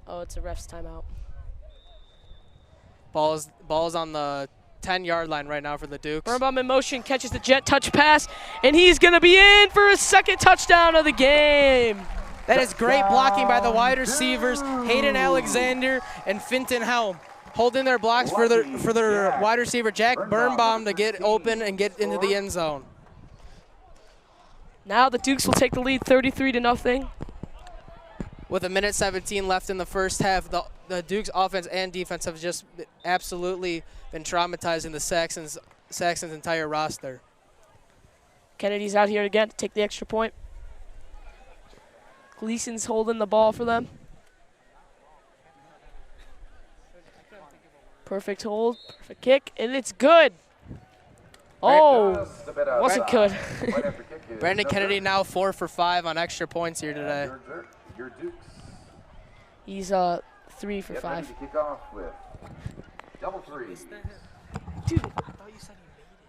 Oh, it's a ref's timeout. Ball is on the 10-yard line right now for the Dukes. Birnbaum in motion, catches the jet touch pass, and he's going to be in for his second touchdown of the game. That is great blocking by the wide receivers, Hayden Alexander and Finton Helm, holding their blocks for their wide receiver, Jack Birnbaum, to get open and get into the end zone. Now the Dukes will take the lead 33-0. With 1:17 left in the first half, the Dukes offense and defense have just absolutely been traumatizing the Saxons' entire roster. Kennedy's out here again to take the extra point. Gleason's holding the ball for them. Perfect hold, perfect kick, and it's good. Oh, wasn't good. Brandon Kennedy now 4 for 5 on extra points here today. Your Dukes. He's 3 for 5. To kick off with double threes. Dude, I thought you said he made it.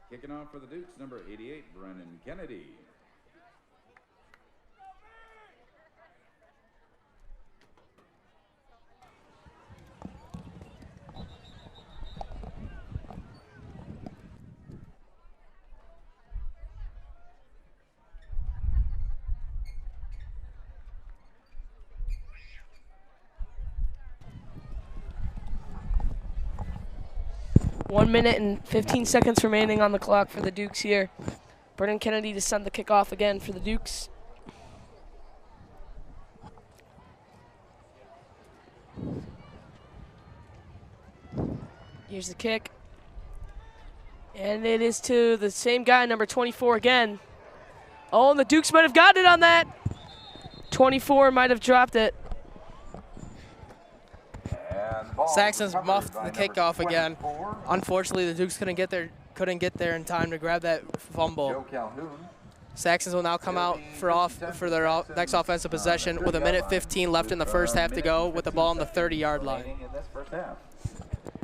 Kicking off for the Dukes, number 88, Brennan Kennedy. One minute and 15 seconds remaining on the clock for the Dukes here. Brennan Kennedy to send the kickoff again for the Dukes. Here's the kick. And it is to the same guy, number 24 again. Oh, and the Dukes might have gotten it on that. 24 might have dropped it. Saxons muffed the kickoff again. Unfortunately, the Dukes couldn't get there in time to grab that fumble. Saxons will now come out for their next offensive possession with 1:15 left in the first half to go, with the ball on the 30-yard line.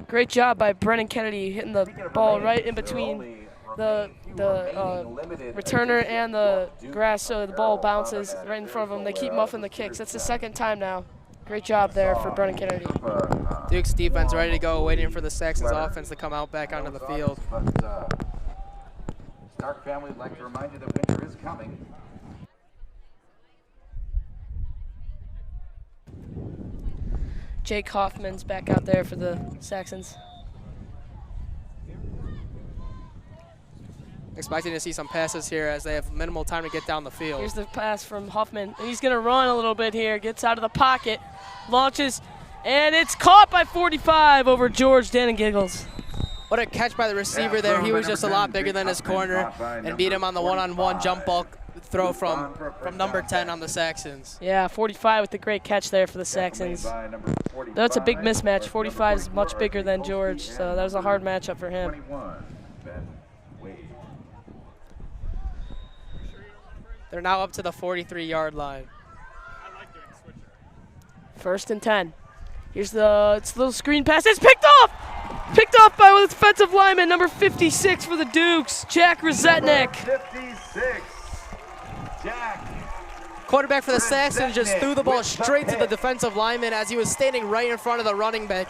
Great job by Brennan Kennedy, hitting the ball right in between the returner and the grass, so the ball bounces right in front of them. They keep muffing the kicks. That's the second time now. Great job there for Brennan Kennedy. Duke's defense ready to go, waiting for the Saxons offense to come out back onto the field. Stark family would like to remind you that winter is coming. Jake Hoffman's back out there for the Saxons. Expecting to see some passes here as they have minimal time to get down the field. Here's the pass from Hoffman. And he's going to run a little bit here. Gets out of the pocket, launches, and it's caught by 45 over George Dannon-Giggles. What a catch by the receiver there. He was just a lot bigger than his corner and beat him on the one-on-one jump ball throw from number 10 on the Saxons. Yeah, 45 with the great catch there for the Saxons. That's a big mismatch. 45 is much bigger than George, so that was a hard matchup for him. They're now up to the 43-yard line. First and 10. Here's it's a little screen pass. It's picked off! Picked off by the defensive lineman, number 56 for the Dukes, Jack Rennick. 56, Jack. Quarterback for the Saxons just threw the ball straight to the defensive lineman as he was standing right in front of the running back.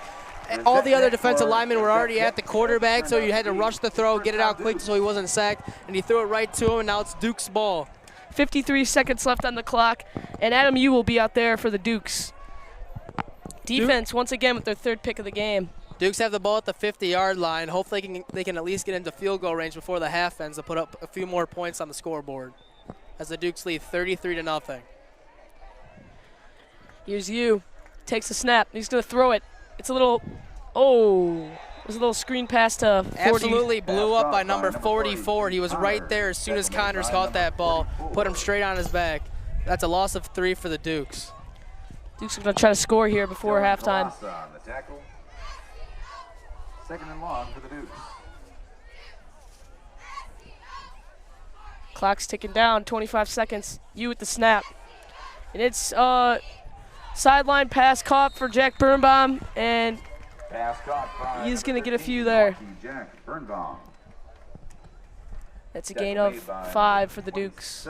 All the other defensive linemen were already at the quarterback, so you had to rush the throw, get it out quick so he wasn't sacked, and he threw it right to him, and now it's Duke's ball. 53 seconds left on the clock, and Adam Yu will be out there for the Dukes. Defense, once again, with their third pick of the game. Dukes have the ball at the 50-yard line. Hopefully they can at least get into field goal range before the half ends to put up a few more points on the scoreboard, as the Dukes lead 33-0. Here's Yu. Takes the snap. He's going to throw it. It's a little, it was a little screen pass to 40. Absolutely blew up by number 44. He was right there as soon as Connors caught that ball, put him straight on his back. That's a loss of 3 for the Dukes. Dukes are going to try to score here before halftime. Second and long for the Dukes. Clock's ticking down, 25 seconds. Yu with the snap. And it's sideline pass caught for Jack Birnbaum, and he's going to get a few there. That's a gain of 5 for the Dukes.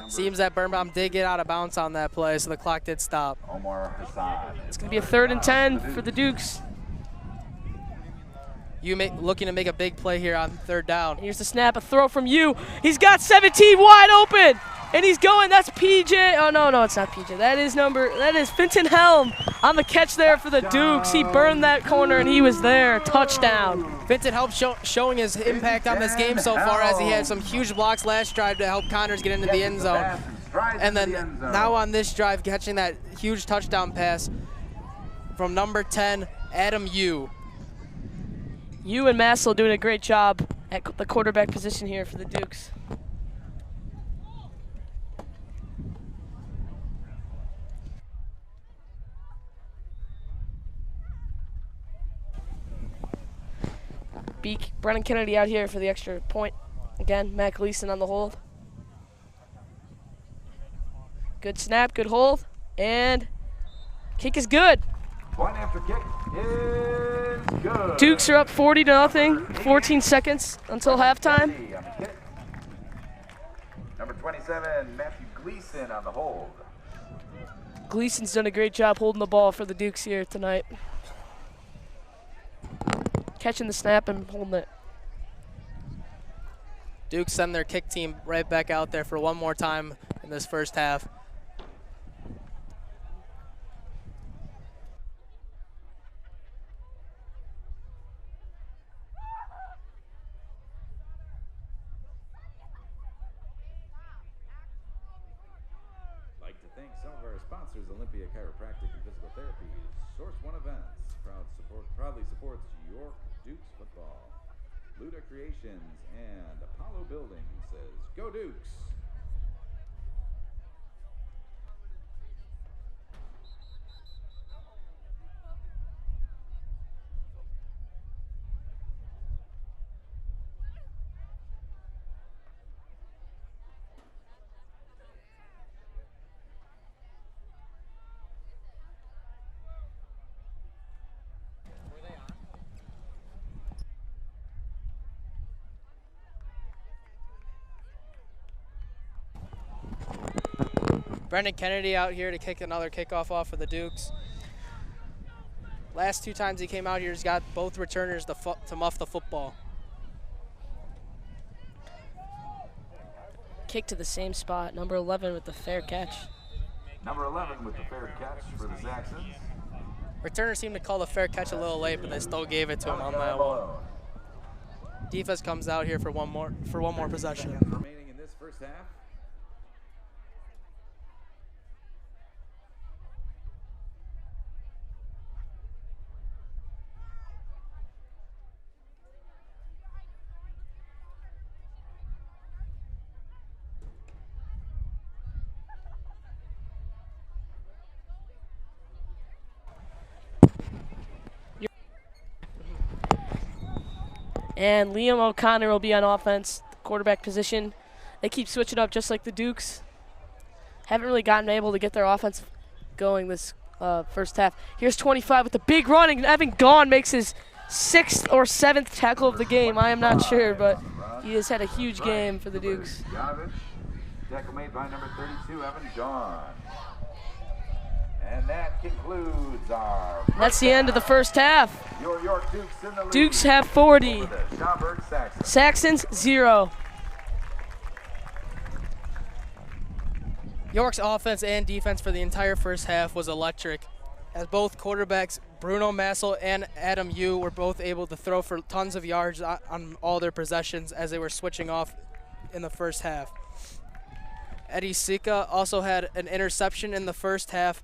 Seems that Birnbaum did get out of bounds on that play, so the clock did stop. It's going to be a 3rd and 10 for the Dukes. Yu looking to make a big play here on 3rd down. Here's the snap, a throw from Yu. He's got 17 wide open, and he's going. That's PJ. Oh, no, it's not PJ. That is Finton Helm on the catch there for the Dukes. He burned that corner, and he was there. Touchdown. Finton Helm showing his impact on this game so far, as he had some huge blocks last drive to help Connors get into the end zone. And then now on this drive, catching that huge touchdown pass from number 10, Adam Yu. Yu and Massel doing a great job at the quarterback position here for the Dukes. Brennan Kennedy out here for the extra point. Again, Matt Gleason on the hold. Good snap, good hold, and kick is good. Point after kick is good. Dukes are up 40-0, 14 seconds until halftime. Number 27, Matthew Gleason on the hold. Gleason's done a great job holding the ball for the Dukes here tonight. Catching the snap and holding it. Dukes send their kick team right back out there for one more time in this first half. Sponsors Olympia Chiropractic and Physical Therapy. Source One Events proudly supports York Dukes football. Luda Creations and Apollo Building says, "Go Dukes!" Brendan Kennedy out here to kick another kickoff off for the Dukes. Last 2 times he came out here, he's got both returners to muff the football. Kick to the same spot, number 11 with the fair catch. Number 11 with the fair catch for the Saxons. Returner seemed to call the fair catch a little late, but they still gave it to him on that one. Defense comes out here for one more possession. Remaining in this first half. And Liam O'Connor will be on offense, the quarterback position. They keep switching up just like the Dukes. Haven't really gotten able to get their offense going this first half. Here's 25 with the big run, and Evan Gaughan makes his 6th or 7th tackle of the game. I am not sure, but he has had a huge game for the Dukes. Gavin, tackle made by number 32, Evan Gaughan. And that concludes our. That's the end of the first half. Your York Dukes in the lead. Dukes have 40. Over the Schaumburg Saxons. Saxons 0. York's offense and defense for the entire first half was electric, as both quarterbacks, Bruno Massel and Adam Yu, were both able to throw for tons of yards on all their possessions as they were switching off in the first half. Eddie Sika also had an interception in the first half.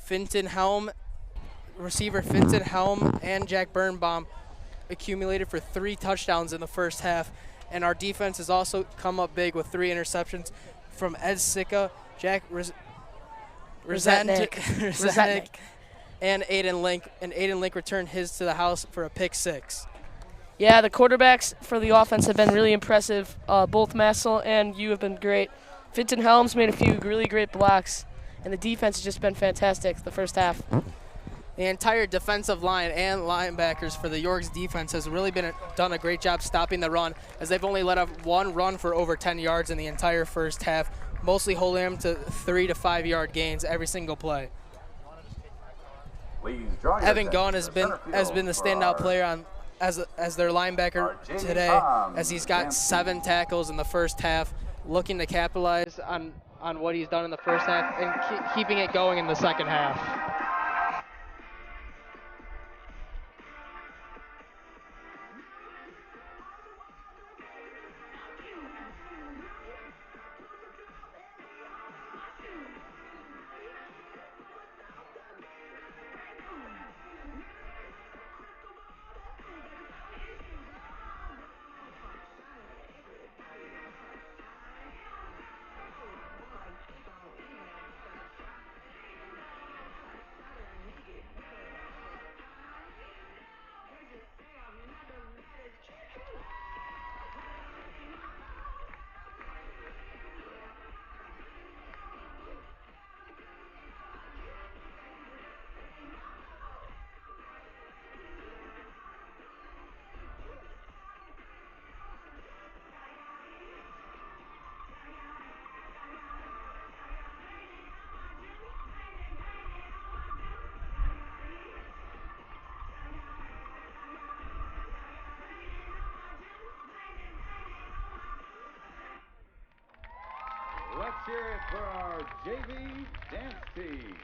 Receiver Finton Helm and Jack Birnbaum accumulated for 3 touchdowns in the first half, and our defense has also come up big with 3 interceptions from Ed Sika, Jack Rezatnik, and Aiden Link. And Aiden Link returned his to the house for a pick 6. Yeah, the quarterbacks for the offense have been really impressive. Both Massel and you have been great. Finton Helms made a few really great blocks, and the defense has just been fantastic the first half. The entire defensive line and linebackers for the York's defense has really done a great job stopping the run, as they've only let up 1 run for over 10 yards in the entire first half, mostly holding them to 3 to 5 yard gains every single play. Evan Gaughan has been the standout player as their linebacker today, as he's got 7 tackles in the first half, looking to capitalize on what he's done in the first half and keeping it going in the second half. Let's hear it for our JV dance team.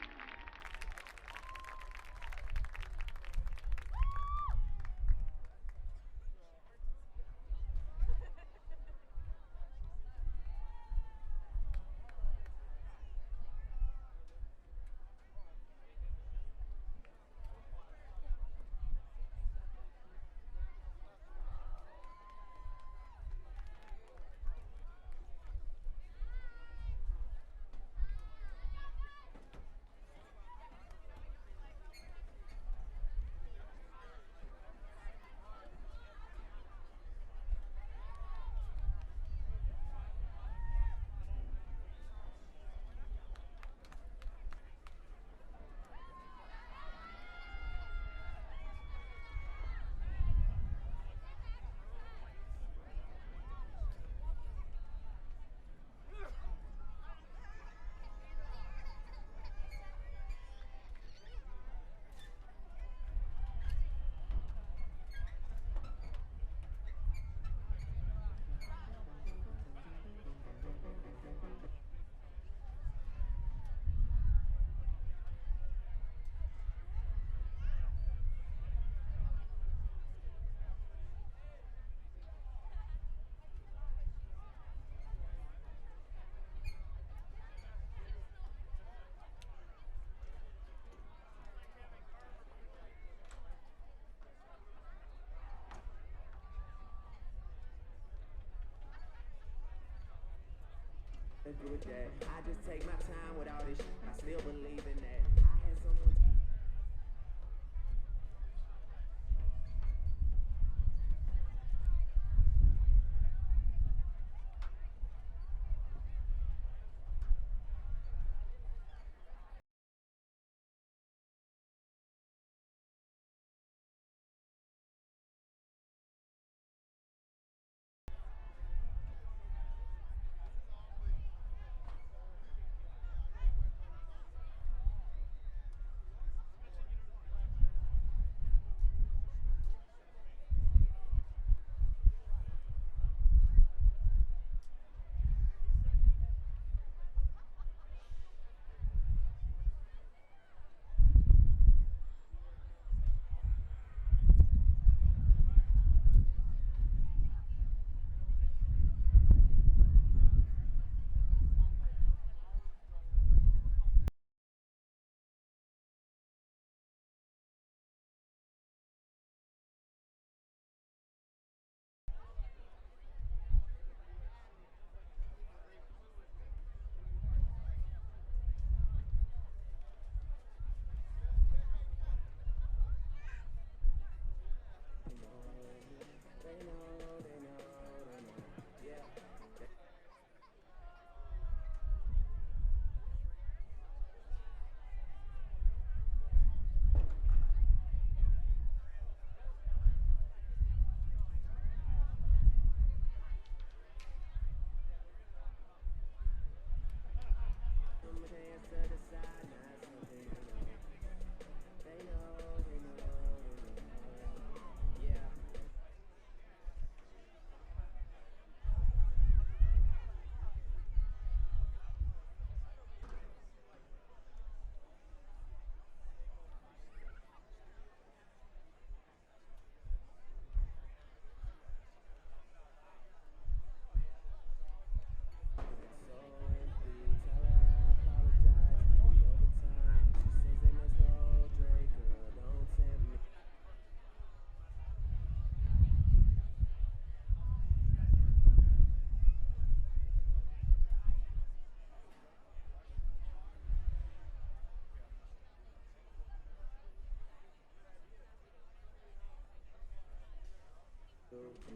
With that, I just take my time with all this shit. I still believe in that. I had someone.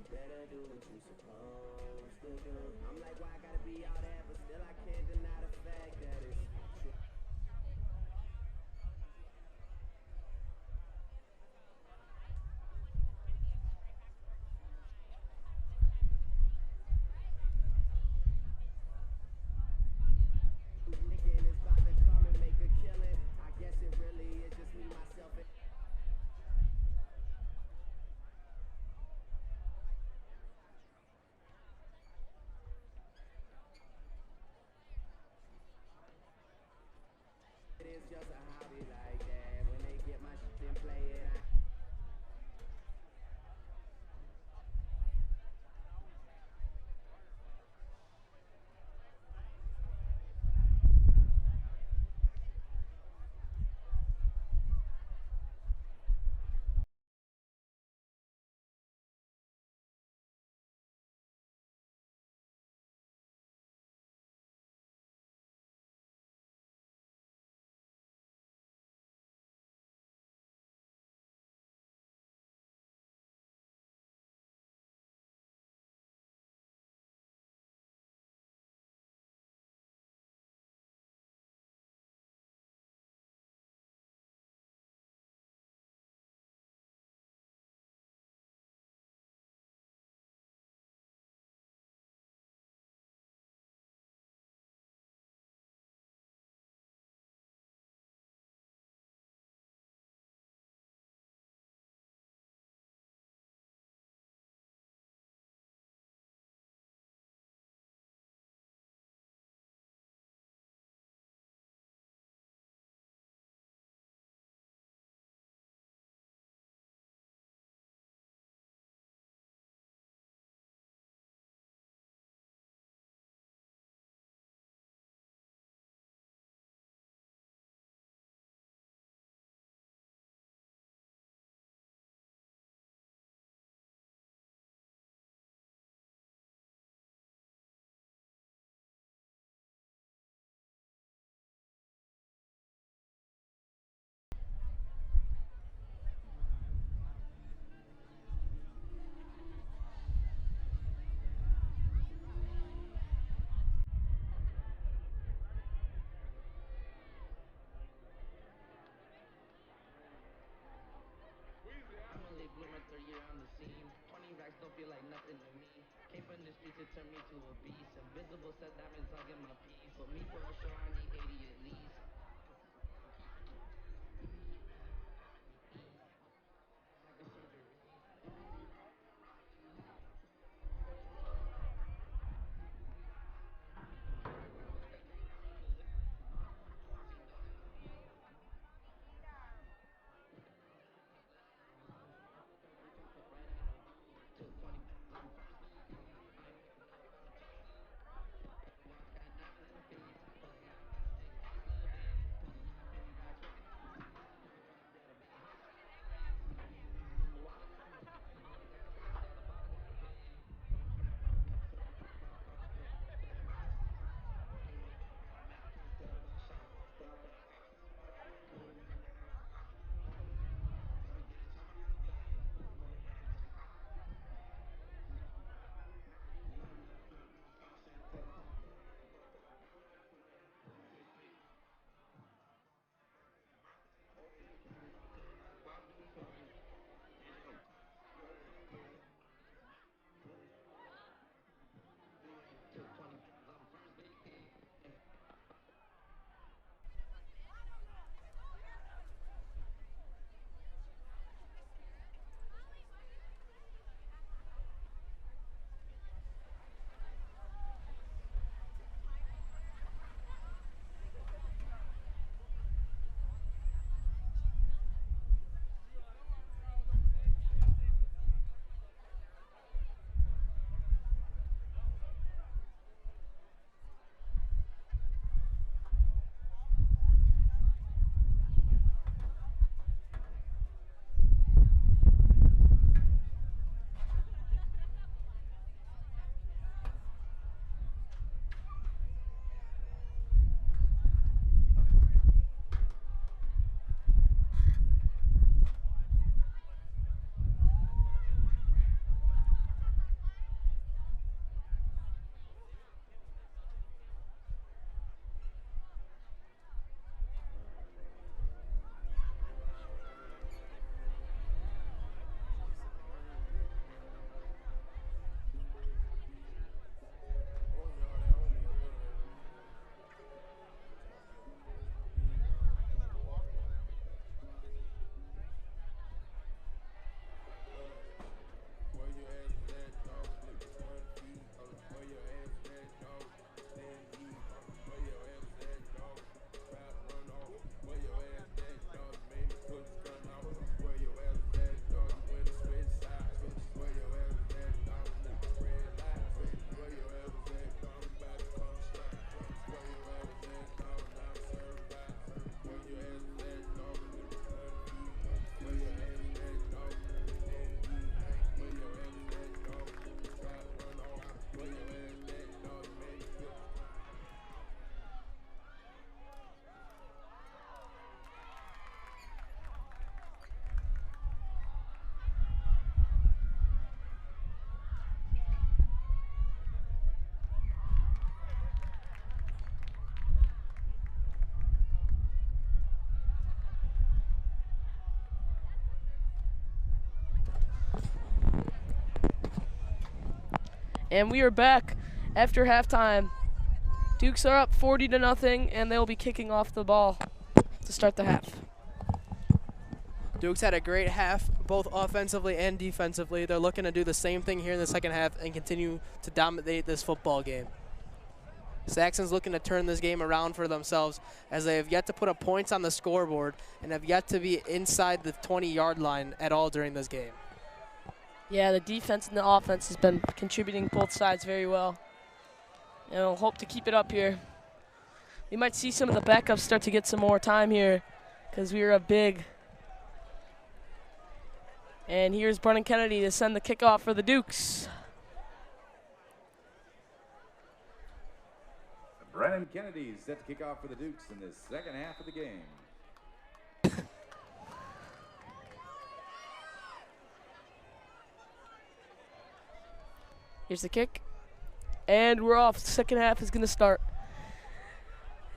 You better do what you supposed to do. I'm like, why I gotta be all that, but still I can't deny the fact that it's true. Nick and his about to come and make a killing. I guess it really is just me, myself, and it is just a hobby like that. When they get my shit and play it, bloomer, third year on the scene. 20 racks don't feel like nothing to me. Came from the streets, it turned me to a beast. Invisible set diamonds hugging my piece. For me for a show, I need 80 at least. And we are back after halftime. Dukes are up 40-0, and they'll be kicking off the ball to start the half. Dukes had a great half, both offensively and defensively. They're looking to do the same thing here in the second half and continue to dominate this football game. Saxon's looking to turn this game around for themselves, as they have yet to put up points on the scoreboard and have yet to be inside the 20-yard line at all during this game. Yeah, the defense and the offense has been contributing both sides very well. And we'll hope to keep it up here. We might see some of the backups start to get some more time here because we were up big. And here's Brennan Kennedy to send the kickoff for the Dukes. Brennan Kennedy set to kick off for the Dukes in the second half of the game. Here's the kick. And we're off. Second half is going to start.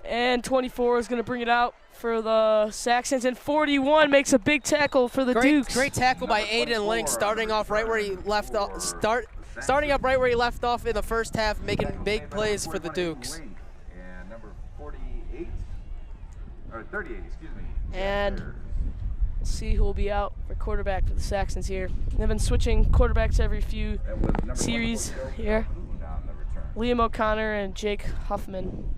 And 24 is going to bring it out for the Saxons. And 41 makes a big tackle for the Dukes. Great tackle by Aiden Link, starting off right where he left off. Starting up right where he left off in the first half, making big plays for the Dukes. And number 38, or 38, excuse me. And we'll see who will be out for quarterback for the Saxons here. They've been switching quarterbacks every few series here. Liam O'Connor and Jake Huffman.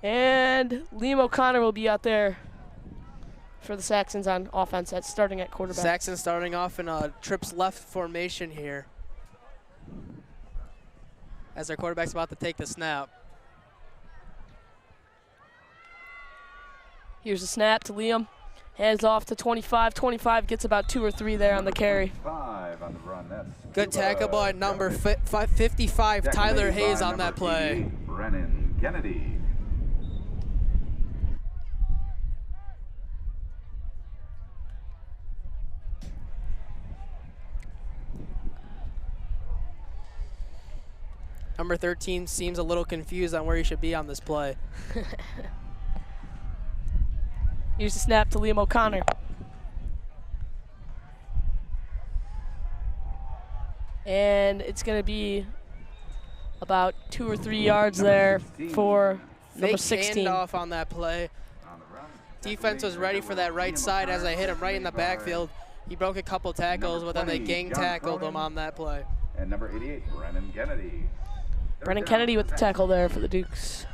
And Liam O'Connor will be out there for the Saxons on offense. That's starting at quarterback. Saxons starting off in a trips left formation here, as their quarterback's about to take the snap. Here's the snap to Liam. Hands off to 25. 25 gets about 2 or 3 there on the carry. On the run. That's good tackle by number 55, Tyler Hayes on that play. Brennan Kennedy. Number 13 seems a little confused on where he should be on this play. Here's the snap to Liam O'Connor. And it's going to be about 2 or 3 yards there for number 16. Handoff on that play. Defense was ready for that right side as they hit him right in the backfield. He broke a couple tackles, but then they gang tackled him on that play. And number 88, Brennan Kennedy. Brennan Kennedy with the tackle there for the Dukes.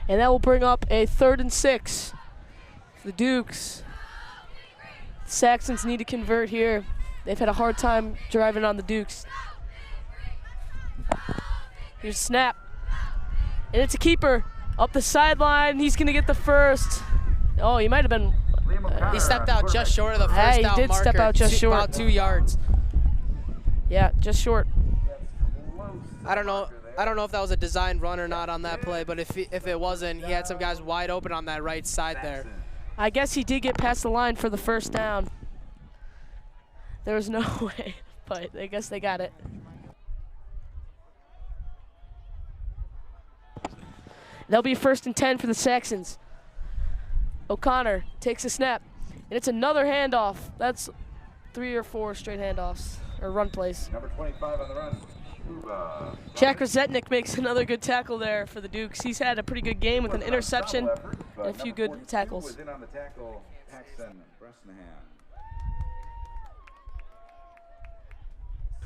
And that will bring up a 3rd and 6 for the Dukes. Saxons need to convert here. They've had a hard time driving on the Dukes. Here's a snap. And it's a keeper up the sideline. He's going to get the first. Oh, he might have been. He stepped out just short of the first down marker. He did step out just short. About 2 yards. Yeah, just short. I don't know if that was a designed run or not on that play, but if it wasn't, he had some guys wide open on that right side there. I guess he did get past the line for the first down. There was no way, but I guess they got it. That'll be 1st and 10 for the Saxons. O'Connor takes a snap, and it's another handoff. That's 3 or 4 straight handoffs, or run plays. Number 25 on the run. Jack Rennick makes another good tackle there for the Dukes. He's had a pretty good game with an interception and a few good tackles. Was in on the tackle, Paxton Bresnahan.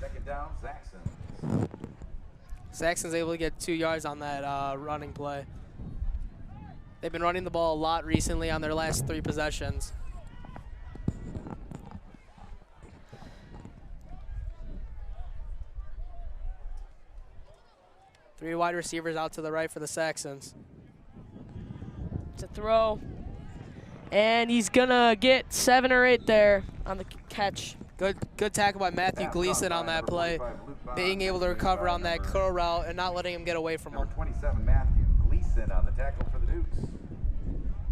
Second down, Saxons. Saxons able to get 2 yards on that running play. They've been running the ball a lot recently on their last 3 possessions. Three wide receivers out to the right for the Saxons. It's a throw. And he's going to get 7 or 8 there on the catch. Good tackle by Matthew Gleason on that play. Being able to recover on that curl route and not letting him get away from him. Number 27, Matthew Gleason on the tackle for the Dukes.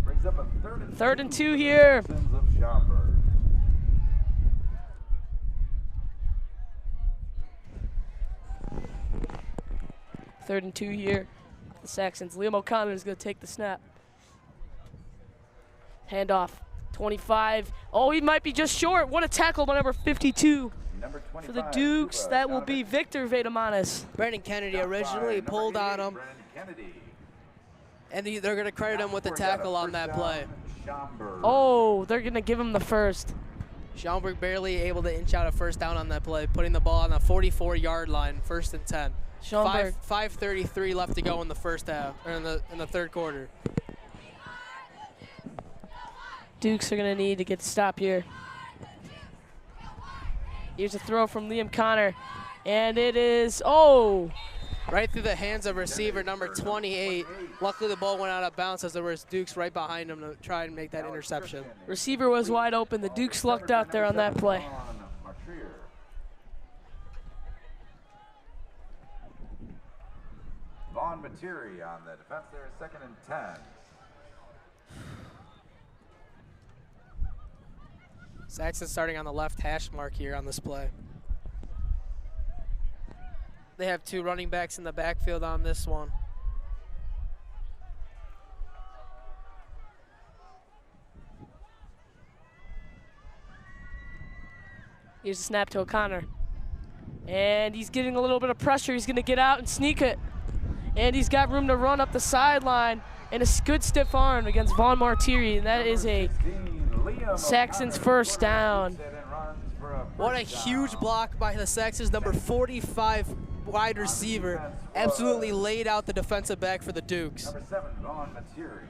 Brings up a 3rd and 2 here. Of Schaumburg. Third and 2 here. the Saxons. Liam O'Connor is going to take the snap. Handoff. 25. Oh, he might be just short. What a tackle by number 52. Number 25, For the Dukes, that will be Victor Vedamanis. Brendan Kennedy originally pulled on him, and they're going to credit him with the tackle on that play. Schaumburg. Oh, they're going to give him the first. Schaumburg barely able to inch out a first down on that play, putting the ball on the 44-yard line, 1st and 10. Schaumburg. 5:33 left to go in the first half, or in the third quarter. Dukes are going to need to get a stop here. Here's a throw from Liam Connor, and it is, oh! Right through the hands of receiver number 28. Luckily, the ball went out of bounds as there was Dukes right behind him to try and make that interception. Receiver was wide open. The Dukes lucked out there on that play. Vaughn Materi on the defense there, 2nd and 10. Saxon starting on the left hash mark here on this play. They have 2 running backs in the backfield on this one. Here's a snap to O'Connor. And he's getting a little bit of pressure. He's going to get out and sneak it. And he's got room to run up the sideline. And a good stiff arm against Vaughn Martiri. And that is a Saxon's first down. What a huge block by the Saxons, number 45 wide receiver. Absolutely laid out the defensive back for the Dukes. Number 7, Vaughn Materi.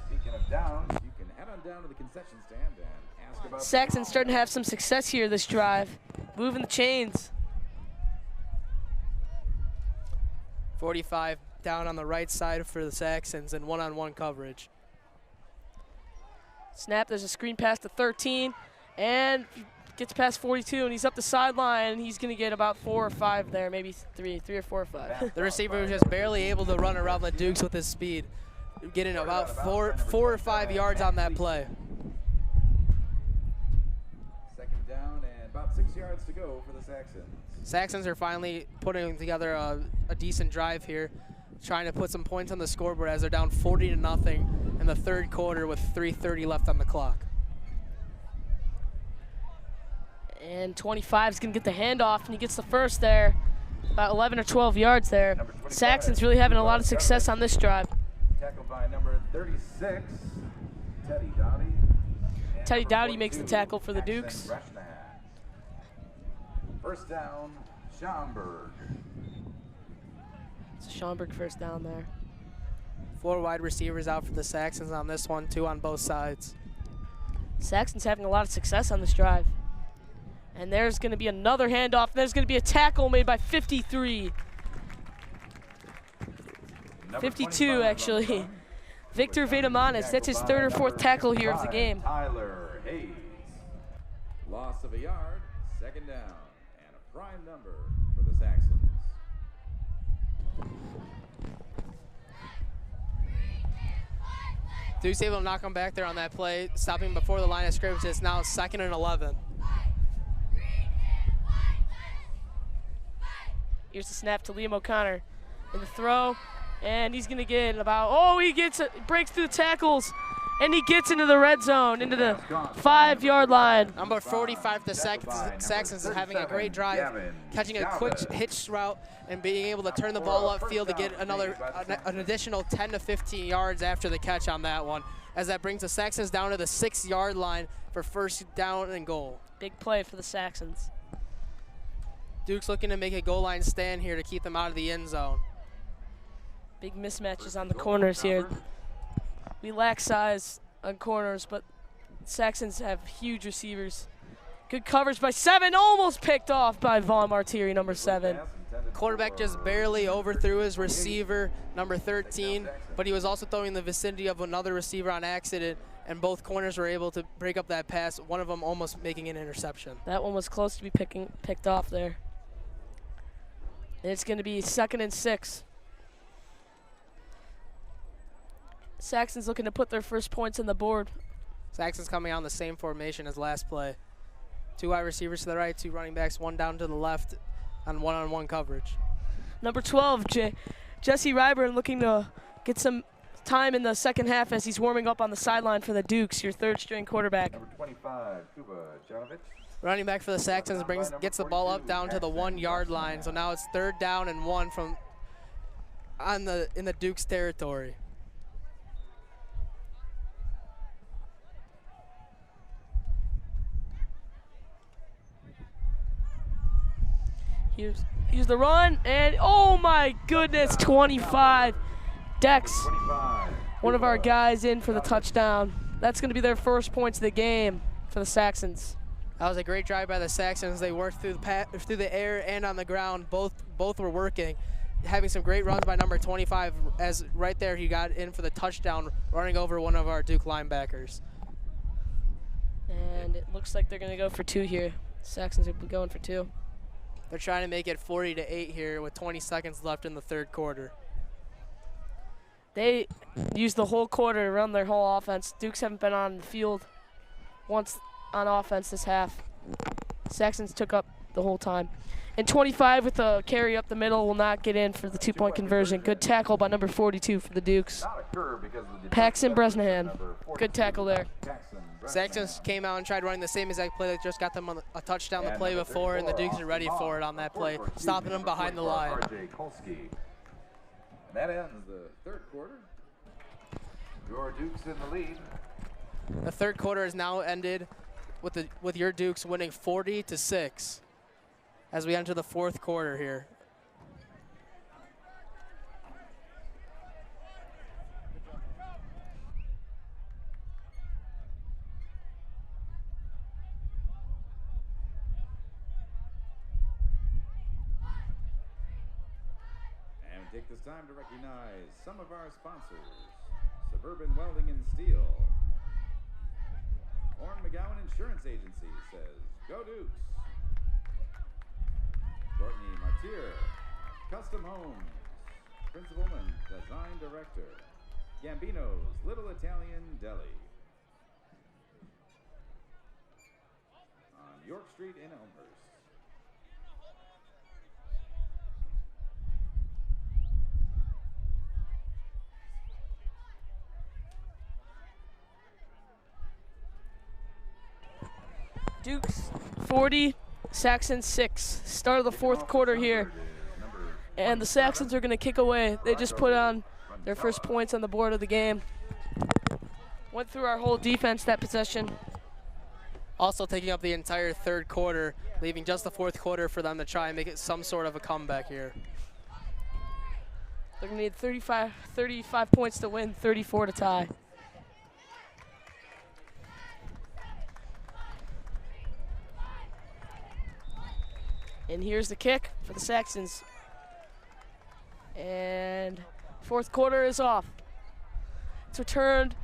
Speaking of downs, you can head on down to the concession stand and ask about Saxon's starting to have some success here this drive. Moving the chains. 45 down on the right side for the Saxons and one-on-one coverage. Snap, there's a screen pass to 13, and gets past 42, and he's up the sideline, and he's going to get about 4 or 5 there, maybe 3 or 4 or 5. The receiver was just barely able to run around the Dukes with his speed, getting about 4 or 5 yards on that play. 2nd down and about 6 yards to go for the Saxons. Saxons are finally putting together a decent drive here, trying to put some points on the scoreboard as they're down 40-0 in the third quarter with 3:30 left on the clock. And 25 is going to get the handoff, and he gets the first there. About 11 or 12 yards there. Saxon's really having a lot of success on this drive. Tackled by number 36, Teddy Dowdy. Teddy Dowdy makes the tackle for the Dukes. First down, Schaumburg. It's a Schaumburg first down there. 4 wide receivers out for the Saxons on this one, 2 on both sides. Saxon's having a lot of success on this drive. And there's going to be another handoff. There's going to be a tackle made by 53. 52, actually. Victor Vedamanis. That's his 3rd or 4th tackle here of the game. Tyler Hayes. Loss of a yard, 2nd down, and a prime number for the Saxons. Dukes able to knock him back there on that play, stopping before the line of scrimmage. It's now 2nd and 11. Here's the snap to Liam O'Connor. In the throw, and he's going to get about, oh, he breaks through the tackles, and he gets into the red zone, into the 5-yard line. Number 45, the Saxons is having a great drive, catching a quick hitch route and being able to turn the ball upfield to get an additional 10 to 15 yards after the catch on that one, as that brings the Saxons down to the 6-yard line for first down and goal. Big play for the Saxons. Duke's looking to make a goal line stand here to keep them out of the end zone. Big mismatches on the corners here. We lack size on corners, but Saxons have huge receivers. Good coverage by 7, almost picked off by Vaughn Martiri, number 7. Quarterback just barely overthrew his receiver, number 13, but he was also throwing in the vicinity of another receiver on accident, and both corners were able to break up that pass, one of them almost making an interception. That one was close to be picked off there. And it's going to be 2nd and 6. Saxon's looking to put their first points on the board. Saxon's coming on the same formation as last play. 2 wide receivers to the right, 2 running backs, 1 down to the left on one-on-one coverage. Number 12, Jesse Ryburn looking to get some time in the second half as he's warming up on the sideline for the Dukes, your third string quarterback. Number 25, Kuba Janovic. Running back for the Saxons gets the ball up down to the 1 yard line. So now it's 3rd down and 1 in the Dukes territory. Here's the run, and oh my goodness, 25. Dex, one of our guys, in for the touchdown. That's going to be their first points of the game for the Saxons. That was a great drive by the Saxons. They worked through the air and on the ground. Both were working, having some great runs by number 25. As right there, he got in for the touchdown, running over one of our Duke linebackers. And it looks like they're going to go for 2 here. Saxons will be going for 2. They're trying to make it 40-8 here with 20 seconds left in the 3rd quarter. They used the whole quarter to run their whole offense. Dukes haven't been on the field once on offense this half. Saxons took up the whole time. And 25 with a carry up the middle will not get in for the 2-point conversion. Good tackle by number 42 for the Dukes. Paxton Bresnahan. Good tackle there. Saxons came out and tried running the same exact play that just got them a touchdown the play before, and the Dukes are ready for it on that play, stopping them behind the line. That ends the 3rd quarter. Your Dukes in the lead. The 3rd quarter has now ended with your Dukes winning 40-6 as we enter the 4th quarter here. Take this time to recognize some of our sponsors. Suburban Welding and Steel. Orrin McGowan Insurance Agency says, Go Dukes. Courtney Martier, Custom Homes, Principal and Design Director. Gambino's Little Italian Deli. On York Street in Elmhurst. Dukes 40, Saxons 6. Start of the 4th quarter here. And the Saxons are going to kick away. They just put on their first points on the board of the game. Went through our whole defense that possession. Also taking up the entire 3rd quarter, leaving just the 4th quarter for them to try and make it some sort of a comeback here. They're going to need 35 points to win, 34 to tie. And here's the kick for the Saxons. And 4th quarter is off. It's returned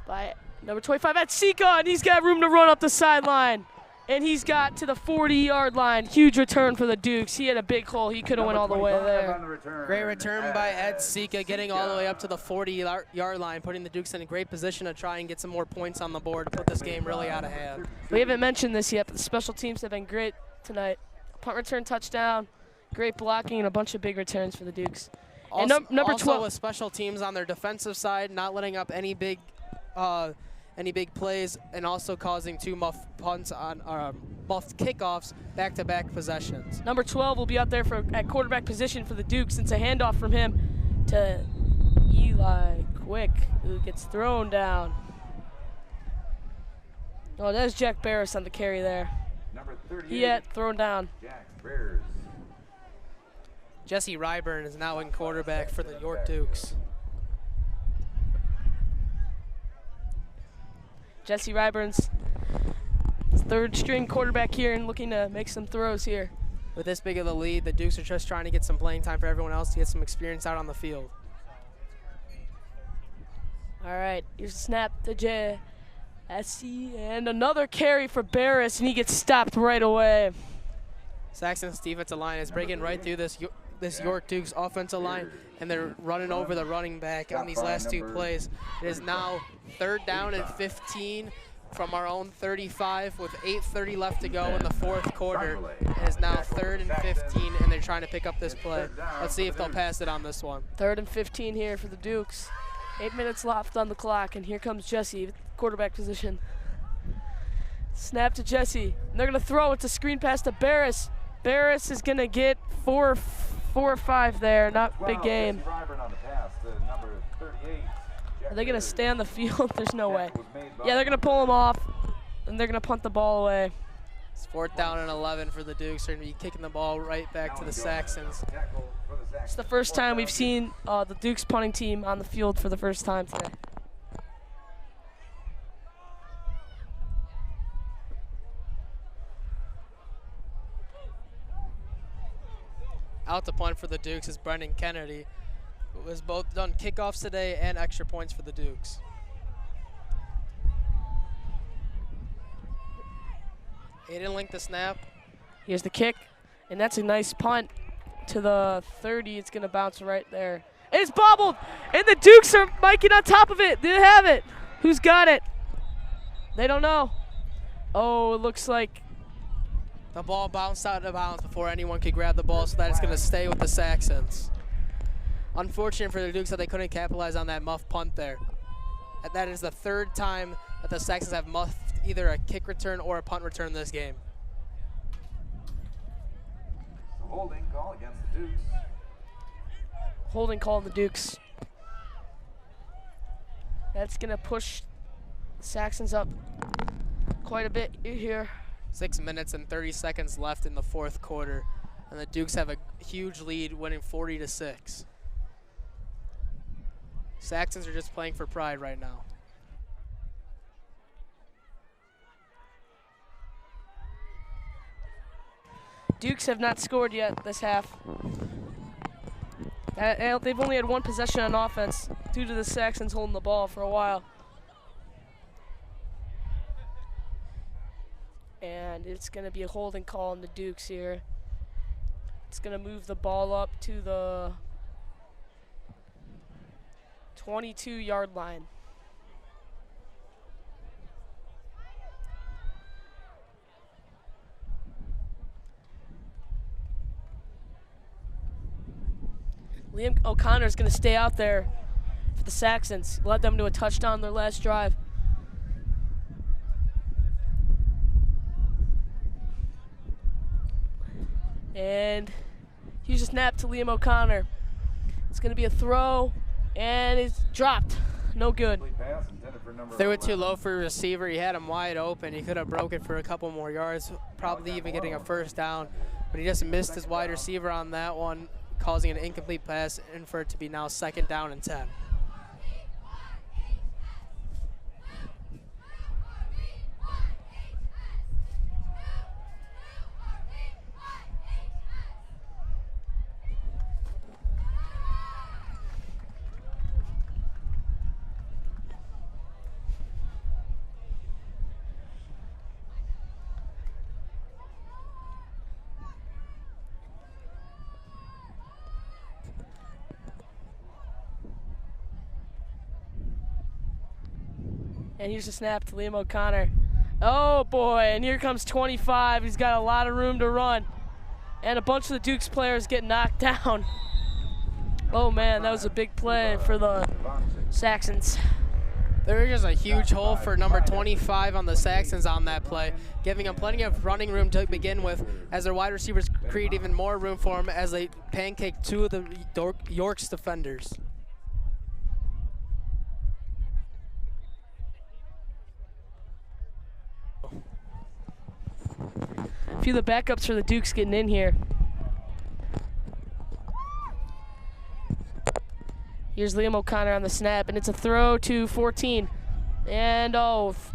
by number 25 at Sika, and he's got room to run up the sideline. And he's got to the 40-yard line. Huge return for the Dukes. He had a big hole. He could have went all the way there. Great return by Ed Sika, getting all the way up to the 40-yard line, putting the Dukes in a great position to try and get some more points on the board to put this game really out of hand. We haven't mentioned this yet, but the special teams have been great tonight. Punt return touchdown, great blocking, and a bunch of big returns for the Dukes. Also, and number 12 with special teams on their defensive side, not letting up any big plays, and also causing 2 muffed punts on muffed kickoffs, back-to-back possessions. Number 12 will be out there at quarterback position for the Dukes. It's a handoff from him to Eli Quick, who gets thrown down. Oh, there's Jack Barris on the carry there. Number 38. He had thrown down. Jack Bears. Jesse Ryburn is now in quarterback for the York Dukes. Jesse Ryburn's 3rd string quarterback here and looking to make some throws here. With this big of a lead, the Dukes are just trying to get some playing time for everyone else to get some experience out on the field. All right, here's a snap to Jesse, and another carry for Barris, and he gets stopped right away. Saxon's defensive line is breaking right through this York Dukes offensive line, and they're running over the running back on these last 2 plays. It is now 3rd down and 15 from our own 35 with 8:30 left to go in the fourth quarter. It is now 3rd and 15, and they're trying to pick up this play. Let's see if they'll pass it on this one. 3rd and 15 here for the Dukes. 8 minutes left on the clock, and here comes Jesse, quarterback position. Snap to Jesse. And they're going to throw. It's a screen pass to Barris. Barris is going to get four or five there. Not big game. Are they going to stay on the field? There's no way. Yeah, they're going to pull him off, and they're going to punt the ball away. It's 4th down and 11 for the Dukes. They're going to be kicking the ball right back to the Saxons. It's the first time we've seen the Dukes punting team on the field for the first time today. Out to punt for the Dukes is Brendan Kennedy, who has both done kickoffs today and extra points for the Dukes. Aiden Link the snap. Here's the kick, and that's a nice punt to the 30. It's going to bounce right there. And it's bobbled, and the Dukes are miking on top of it. They have it. Who's got it? They don't know. Oh, it looks like the ball bounced out of bounds before anyone could grab the ball, so that is going to stay with the Saxons. Unfortunate for the Dukes that they couldn't capitalize on that muff punt there. And that is the 3rd time that the Saxons have muffed either a kick return or a punt return this game. Holding call against the Dukes. Holding call on the Dukes. That's going to push the Saxons up quite a bit here. 6 minutes and 30 seconds left in the 4th quarter, and the Dukes have a huge lead, winning 40-6. Saxons are just playing for pride right now. Dukes have not scored yet this half. They've only had one possession on offense due to the Saxons holding the ball for a while. And it's going to be a holding call on the Dukes here. It's going to move the ball up to the 22-yard line. Liam O'Connor is going to stay out there for the Saxons. Led them to a touchdown their last drive. And here's a snap to Liam O'Connor. It's going to be a throw, and it's dropped. No good. Threw it too low for a receiver. He had him wide open. He could have broke it for a couple more yards, probably even getting a 1st down. But he just missed his wide receiver on that one, causing an incomplete pass, and for it to be now 2nd down and 10. And here's a snap to Liam O'Connor. Oh boy, and here comes 25. He's got a lot of room to run. And a bunch of the Dukes players get knocked down. Oh man, that was a big play for the Saxons. There is a huge hole for number 25 on the Saxons on that play, giving them plenty of running room to begin with, as their wide receivers create even more room for them as they pancake 2 of the York's defenders. A few of the backups for the Dukes getting in here. Here's Liam O'Connor on the snap, and it's a throw to 14. And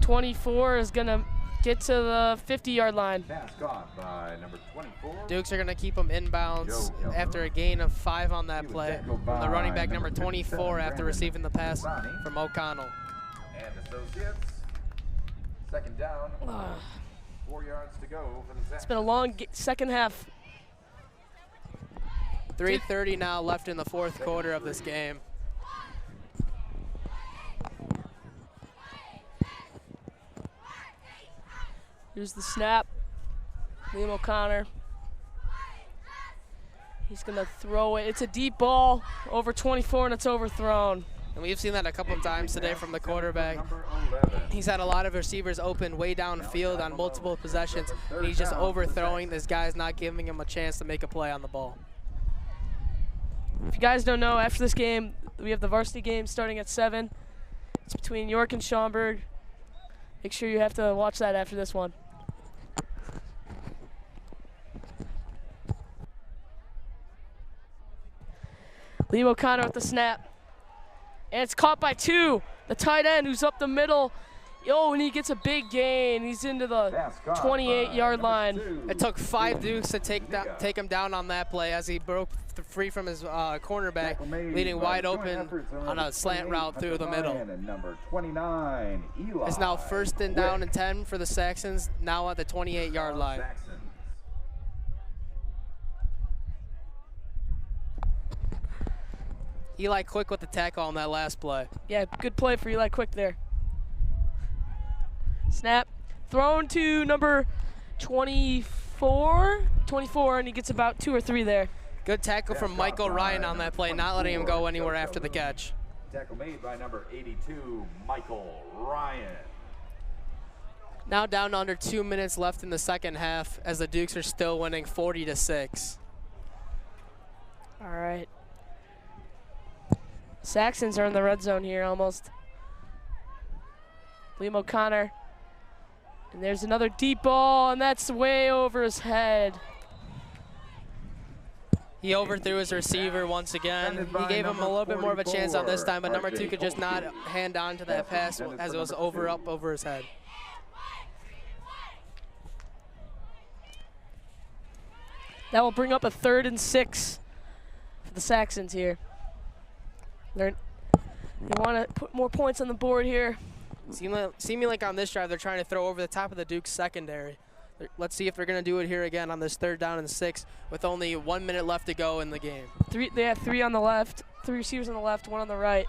24 is going to get to the 50-yard line. Pass caught by number 24. Dukes are going to keep them inbounds after a gain of 5 on that play from the running back number 24 after receiving the pass from O'Connell. And associates, 2nd down. 4 yards to go for the Saxons. It's been a long second half. 3:30 now left in the 4th quarter of this game. Here's the snap. Liam O'Connor. He's going to throw it. It's a deep ball over 24, and it's overthrown. And we've seen that a couple of times today from the quarterback. He's had a lot of receivers open way downfield on multiple possessions, and he's just overthrowing. This guy's not giving him a chance to make a play on the ball. If you guys don't know, after this game, we have the varsity game starting at 7. It's between York and Schaumburg. Make sure you have to watch that after this one. Liam O'Connor with the snap. And it's caught by 2. The tight end who's up the middle. And he gets a big gain. He's into the 28-yard line. It took 5 Dukes to take him down on that play as he broke free from his cornerback, leading wide open on a slant route through the middle. Number 29, Eli. It's now 1st and down and 10 for the Saxons, now at the 28-yard line. Eli Quick with the tackle on that last play. Yeah, good play for Eli Quick there. Snap, thrown to number 24, and he gets about 2 or 3 there. Good tackle from Michael Ryan on that play, not letting him go anywhere after the catch. Tackle made by number 82, Michael Ryan. Now down to under 2 minutes left in the second half as the Dukes are still winning 40-6. All right. Saxons are in the red zone here almost. Liam O'Connor. And there's another deep ball, and that's way over his head. He overthrew his receiver once again. He gave him a little bit more of a chance on this time, but number 2 could just not hand on to that pass as it was up over his head. That will bring up a 3rd and 6 for the Saxons here. They want to put more points on the board here. Seeming like on this drive, they're trying to throw over the top of the Duke's secondary. Let's see if they're going to do it here again on this 3rd down and 6 with only 1 minute left to go in the game. They have 3 on the left, 3 receivers on the left, 1 on the right.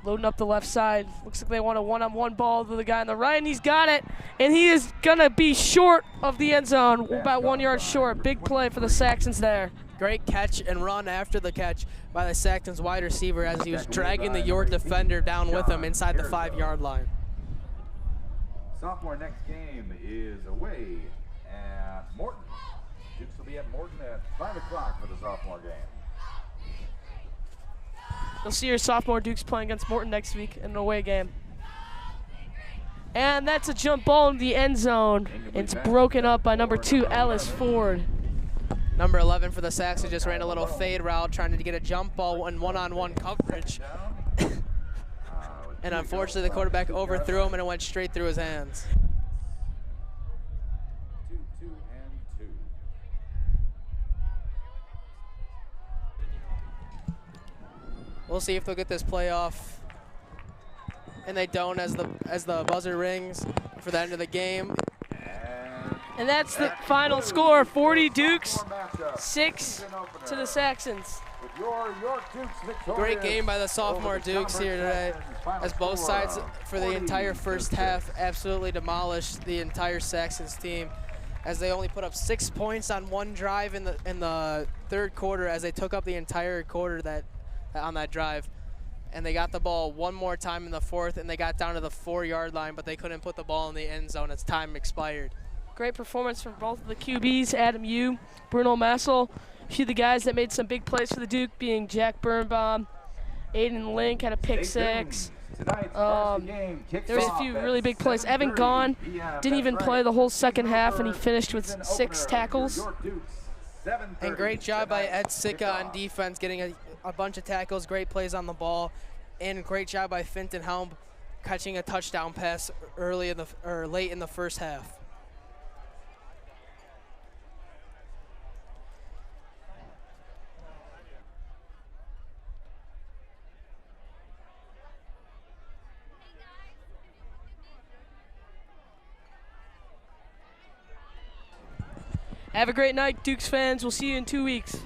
Loading up the left side. Looks like they want a one-on-one ball to the guy on the right, and he's got it. And he is going to be short of the end zone, about 1 yard short. Big play for the Saxons there. Great catch and run after the catch by the Saxons wide receiver as he was dragging the York defender down with him inside the 5-yard line. Sophomore next game is away at Morton. Dukes will be at Morton at 5 o'clock for the sophomore game. You'll see your sophomore Dukes playing against Morton next week in an away game. And that's a jump ball in the end zone. It's broken up by number 2, Ellis Ford. Number 11 for the Saxons just ran a little fade route trying to get a jump ball in one-on-one coverage. And unfortunately, the quarterback overthrew him and it went straight through his hands. 2, 2, and 2. We'll see if they'll get this play off. And they don't as the buzzer rings for the end of the game. And that's the final score, 40 Dukes, 6 to the Saxons. Great game by the sophomore Dukes here today, as both sides for the entire first half absolutely demolished the entire Saxons team, as they only put up 6 points on one drive in the third quarter, as they took up the entire quarter on that drive. And they got the ball one more time in the fourth, and they got down to the 4-yard line, but they couldn't put the ball in the end zone as time expired. Great performance from both of the QBs, Adam Yu, Bruno Massel. A few of the guys that made some big plays for the Duke being Jack Birnbaum, Aiden Link had a pick 6. There was a few really big plays. Evan Gahn didn't even play the whole second half, and he finished with 6 tackles. And great job by Ed Sicka on defense, getting a bunch of tackles, great plays on the ball, and great job by Finton Helm catching a touchdown pass late in the first half. Have a great night, Dukes fans. We'll see you in 2 weeks.